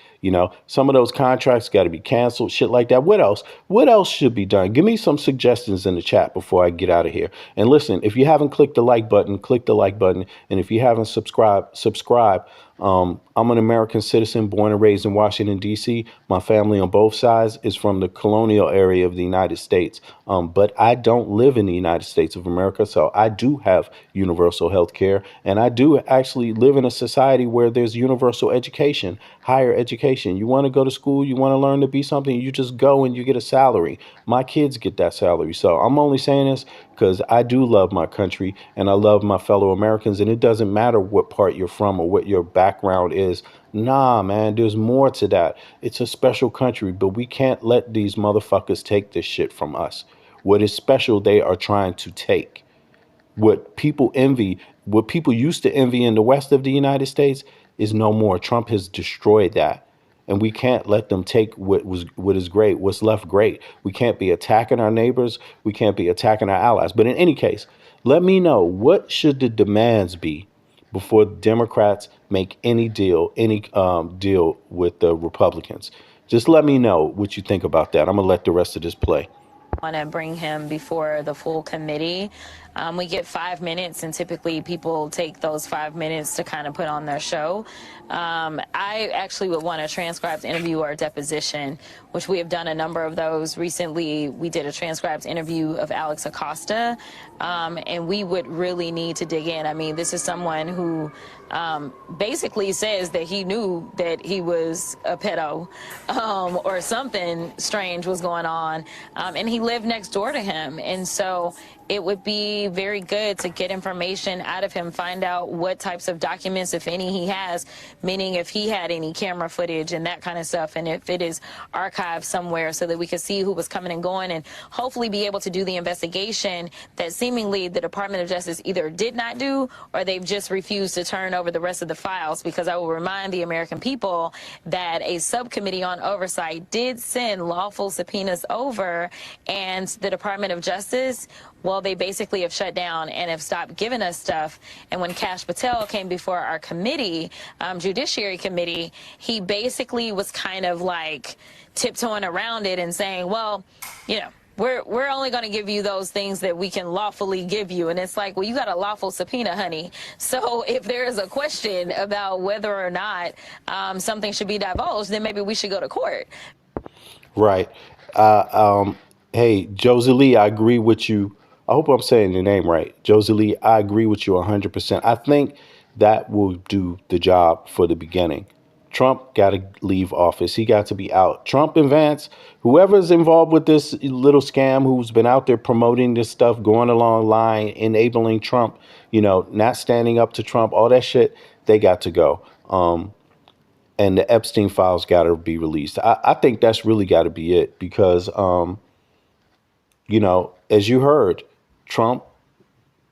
Some of those contracts got to be canceled, shit like that. What else? What else should be done? Give me some suggestions in the chat before I get out of here. And listen, if you haven't clicked the like button, click the like button. And if you haven't subscribed, subscribe. I'm an American citizen born and raised in Washington, D.C. My family on both sides is from the colonial area of the United States. But I don't live in the United States of America. So I do have universal health care. And I do actually live in a society where there's universal education, higher education. You want to go to school, you want to learn to be something, you just go and you get a salary. My kids get that salary. So I'm only saying this because I do love my country and I love my fellow Americans. And it doesn't matter what part you're from or what your background is. Nah, man, there's more to that. It's a special country, but we can't let these motherfuckers take this shit from us. What is special, they are trying to take. What people envy, what people used to envy in the west of the United States is no more. Trump has destroyed that. And we can't let them take what is great, what's left great. We can't be attacking our neighbors. We can't be attacking our allies. But in any case, let me know, what should the demands be before Democrats make any deal with the Republicans. Just let me know what you think about that. I'm gonna let the rest of this play. Want to bring him before the full committee. We get 5 minutes, and typically people take those 5 minutes to kind of put on their show. I actually would want a transcribed interview or a deposition, which we have done a number of those. Recently, we did a transcribed interview of Alex Acosta, and we would really need to dig in. I mean, this is someone who basically says that he knew that he was a pedo or something strange was going on, and he lived next door to him. And so it would be very good to get information out of him, find out what types of documents, if any, he has, meaning if he had any camera footage and that kind of stuff, and if it is archived somewhere so that we could see who was coming and going and hopefully be able to do the investigation that seemingly the Department of Justice either did not do or they've just refused to turn over the rest of the files. Because I will remind the American people that a subcommittee on oversight did send lawful subpoenas over, and the Department of Justice, well, they basically have shut down and have stopped giving us stuff. And when Kash Patel came before our committee, Judiciary Committee, he basically was kind of like tiptoeing around it and saying, well, you know, we're only going to give you those things that we can lawfully give you. And it's like, well, you got a lawful subpoena, honey. So if there is a question about whether or not something should be divulged, then maybe we should go to court. Right. Hey, Josie Lee, I agree with you. I hope I'm saying your name right. Josie Lee, I agree with you 100%. I think that will do the job for the beginning. Trump got to leave office. He got to be out. Trump and Vance, whoever's involved with this little scam, who's been out there promoting this stuff, going along line, enabling Trump, you know, not standing up to Trump, all that shit, they got to go. And the Epstein files got to be released. I think that's really got to be it because, you know, as you heard, Trump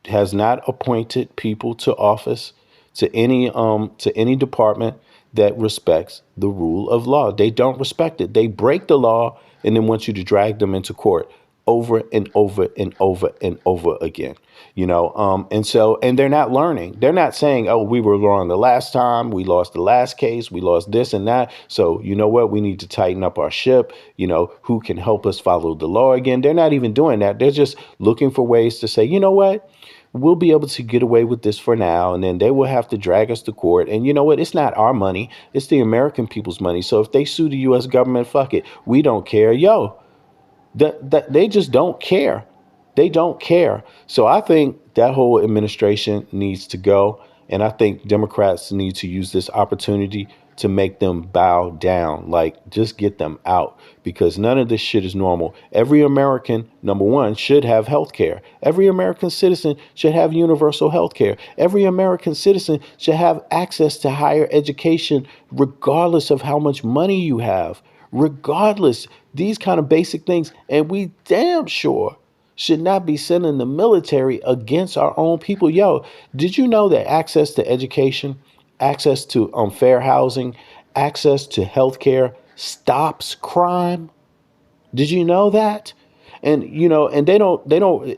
has not appointed people to office to any department that respects the rule of law. They don't respect it. They break the law and then want you to drag them into court over and over and over and over again. You know, and they're not learning. They're not saying, oh, we were wrong the last time. We lost the last case. We lost this and that. So, you know what? We need to tighten up our ship. You know, who can help us follow the law again? They're not even doing that. They're just looking for ways to say, you know what? We'll be able to get away with this for now. And then they will have to drag us to court. And you know what? It's not our money. It's the American people's money. So if they sue the U.S. government, fuck it. We don't care. Yo, they just don't care. They don't care. So I think that whole administration needs to go. And I think Democrats need to use this opportunity to make them bow down, like just get them out, because none of this shit is normal. Every American, number one, should have health care. Every American citizen should have universal health care. Every American citizen should have access to higher education, regardless of how much money you have, regardless, these kind of basic things. And we damn sure should not be sending the military against our own people. Yo, did you know that access to education, access to fair housing, access to health care stops crime? Did you know that? And, you know, and they don't,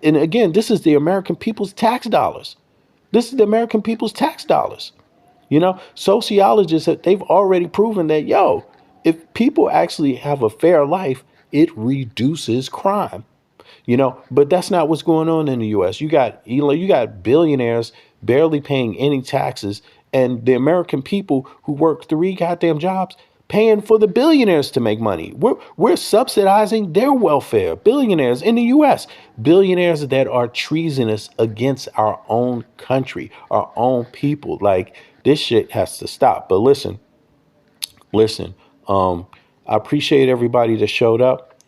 and again, this is the American people's tax dollars. This is the American people's tax dollars. You know, sociologists, they've already proven that, yo, if people actually have a fair life, it reduces crime. You know, but that's not what's going on in the U.S. You got billionaires barely paying any taxes, and the American people who work 3 goddamn jobs paying for the billionaires to make money. We're subsidizing their welfare. Billionaires in the U.S., billionaires that are treasonous against our own country, our own people. Like, this shit has to stop. But listen, I appreciate everybody that showed up.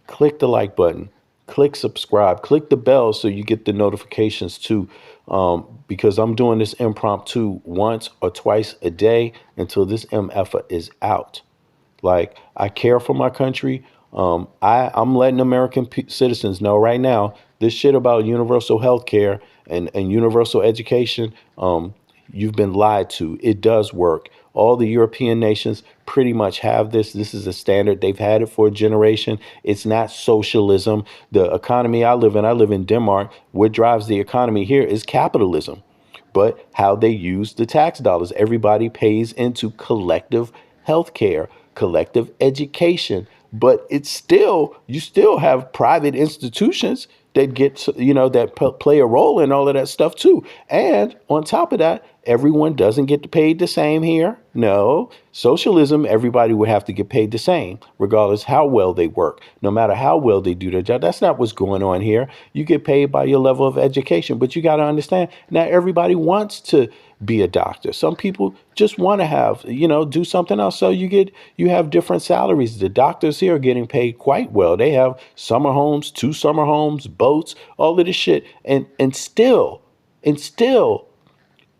Click the like button. Click subscribe, click the bell so you get the notifications too, because I'm doing this impromptu once or twice a day until this MF is out. Like, I care for my country. I'm letting American citizens know right now, this shit about universal health care and universal education, you've been lied to. It does work. All the European nations pretty much have this. This is a standard. They've had it for a generation. It's not socialism. The economy I live in Denmark. What drives the economy here is capitalism. but how they use the tax dollars. Everybody pays into collective health care, collective education, but it's still, you still have private institutions that get, that play a role in all of that stuff too. And on top of that, everyone doesn't get paid the same here. No, socialism, everybody would have to get paid the same, regardless how well they work, no matter how well they do their job. That's not what's going on here. You get paid by your level of education, but you got to understand, not everybody wants to be a doctor. Some people just want to have, do something else. So you have different salaries. The doctors here are getting paid quite well. They have summer homes, 2 summer homes, boats, all of this shit. And still,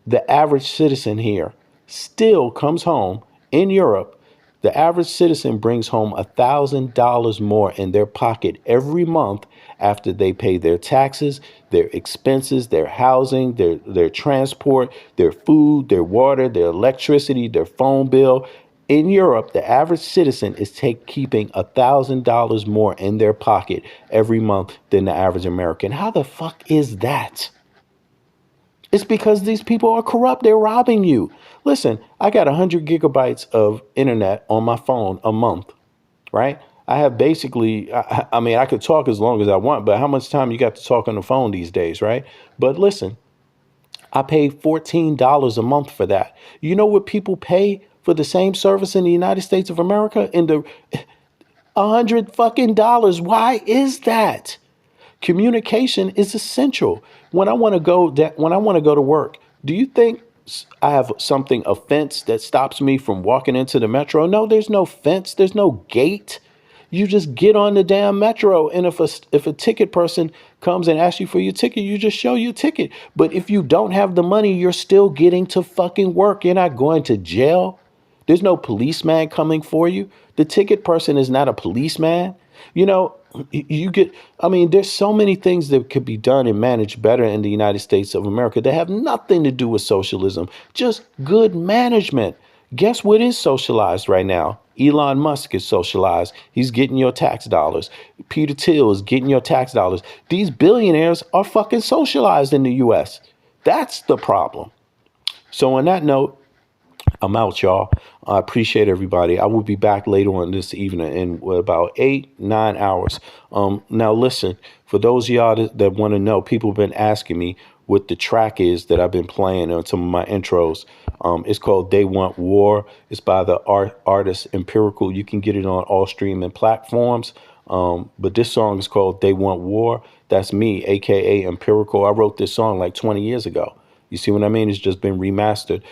the average citizen here still comes home in Europe. The average citizen brings home $1,000 more in their pocket every month after they pay their taxes, their expenses, their housing, their transport, their food, their water, their electricity, their phone bill. In Europe, the average citizen is keeping $1,000 more in their pocket every month than the average American. How the fuck is that? It's because these people are corrupt. They're robbing you. Listen, I got 100 gigabytes of internet on my phone a month, right? I have basically, I mean, I could talk as long as I want, but how much time you got to talk on the phone these days, right? But listen, I pay $14 a month for that. You know what people pay for the same service in the United States of America? In the $100 fucking dollars. Why is that? Communication is essential. When I want to go to work, do you think I have a fence that stops me from walking into the metro? No, there's no fence. There's no gate. You just get on the damn metro. And if a ticket person comes and asks you for your ticket, you just show your ticket. But if you don't have the money, you're still getting to fucking work. You're not going to jail. There's no policeman coming for you. The ticket person is not a policeman. There's so many things that could be done and managed better in the United States of America that have nothing to do with socialism, just good management. Guess what is socialized right now? Elon Musk is socialized. He's getting your tax dollars. Peter Thiel is getting your tax dollars. These billionaires are fucking socialized in the U.S. That's the problem. So on that note, I'm out, y'all. I appreciate everybody. I will be back later on this evening in about 8-9 hours. Now, listen, for those of y'all that want to know, people have been asking me what the track is that I've been playing on some of my intros. It's called They Want War. It's by the artist Empirical. You can get it on all streaming platforms. But this song is called They Want War. That's me, a.k.a. Empirical. I wrote this song like 20 years ago. You see what I mean? It's just been remastered.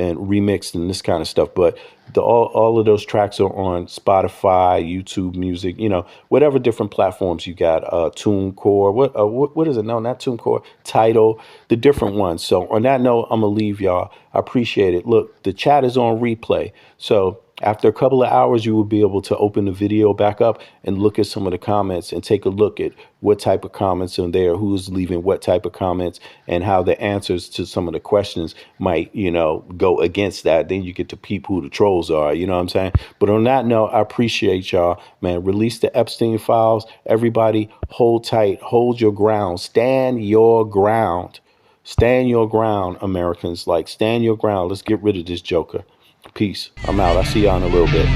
And remixed and this kind of stuff. But all of those tracks are on Spotify, YouTube Music, whatever different platforms you got. TuneCore, what is it? No, not TuneCore. Tidal, the different ones. So on that note, I'm gonna leave y'all. I appreciate it. Look, the chat is on replay. So after a couple of hours, you will be able to open the video back up and look at some of the comments and take a look at what type of comments are there, who's leaving what type of comments, and how the answers to some of the questions might, go against that. Then you get to peep who the trolls are, you know what I'm saying? But on that note, I appreciate y'all, man. Release the Epstein files. Everybody hold tight, hold your ground, stand your ground. Stand your ground, Americans. Like, stand your ground. Let's get rid of this joker. Peace. I'm out. I'll see y'all in a little bit.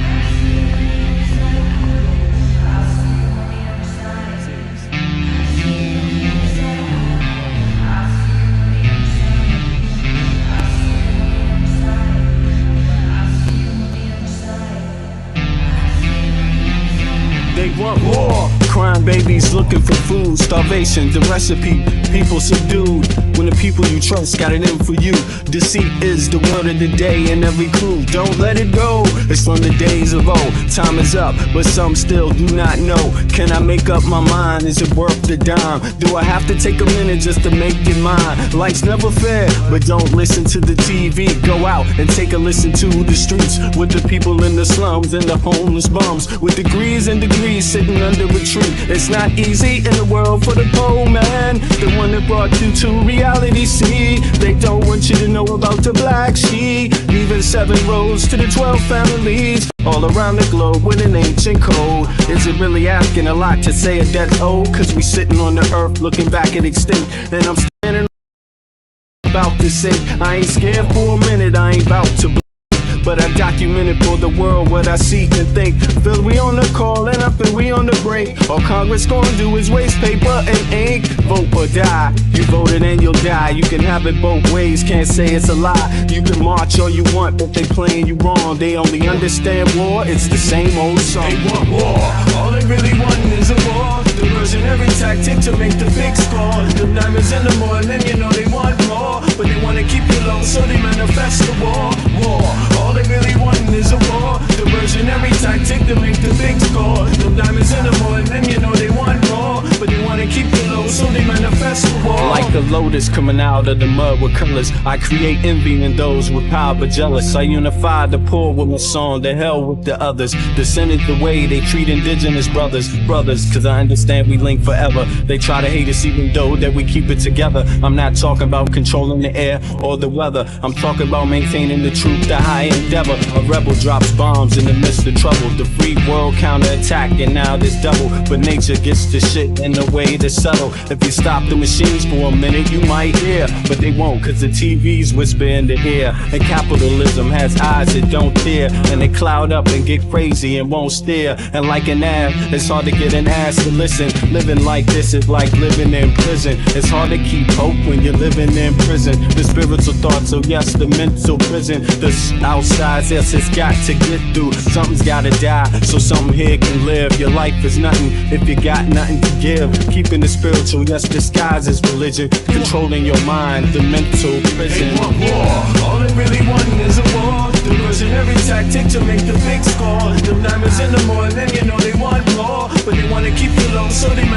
They want war. Crime babies looking for food. Starvation, the recipe. People subdued. When the people you trust got it in for you. Deceit is the word of the day and every clue. Don't let it go. It's from the days of old. Time is up, but some still do not know. Can I make up my mind? Is it worth the dime? Do I have to take a minute just to make it mine? Life's never fair, but don't listen to the TV. Go out and take a listen to the streets with the people in the slums and the homeless bums with degrees and degrees sitting under a tree. It's not easy in the world for the poor man, the one that brought you to reality. See, they don't want you to know about the black sheep, leaving 7 roads to the 12 families all around the globe with an ancient code. Is it really asking a lot to say a death old? Cause we sitting on the earth looking back at extinct, and I'm standing about to say. I ain't scared for a minute, I ain't about to but I documented for the world what I see and think. Feel we on the call and up and we on the break. All Congress gonna do is waste paper and ink. Vote or die. You voted and you'll die. You can have it both ways, can't say it's a lie. You can march all you want, but they playing you wrong. They only understand war, it's the same old song. They want war, all they really want is a war. Diversionary tactic to make the big score. The diamonds in the morning, you know they want more. But they wanna keep you low, so they manifest the war. All they really want is a war. Diversionary tactic to make the big score. The diamonds in the morning, you know they want more. But they wanna keep you low, so they manifest the war. Like a lotus coming out of the mud with colors, I create envy in those with power but jealous. I unify the poor with my song, the hell with the others. Descended the way they treat indigenous brothers, cause I understand we link forever. They try to hate us even though that we keep it together. I'm not talking about controlling the air or the weather. I'm talking about maintaining the truth, the high endeavor. A rebel drops bombs in the midst of trouble. The free world counterattack and now there's double. But nature gets the shit in a way that's subtle. If you stop the machines for a minute you might hear, but they won't cause the TVs whisper in the ear. And capitalism has eyes that don't tear, and they cloud up and get crazy and won't stare. And like an ab, it's hard to get an ass to listen. Living like this is like living in prison. It's hard to keep hope when you're living in prison. The spiritual thoughts, so yes, the mental prison. The outside, yes, it's got to get through. Something's gotta die, so something here can live. Your life is nothing if you got nothing to give. Keeping the spiritual, yes, disguised as religion. Controlling your mind, the mental prison. They want war, all they really want is a war. Diversionary tactic to make the big score. The diamonds in the morning, you know they want more. But they wanna keep you low, so they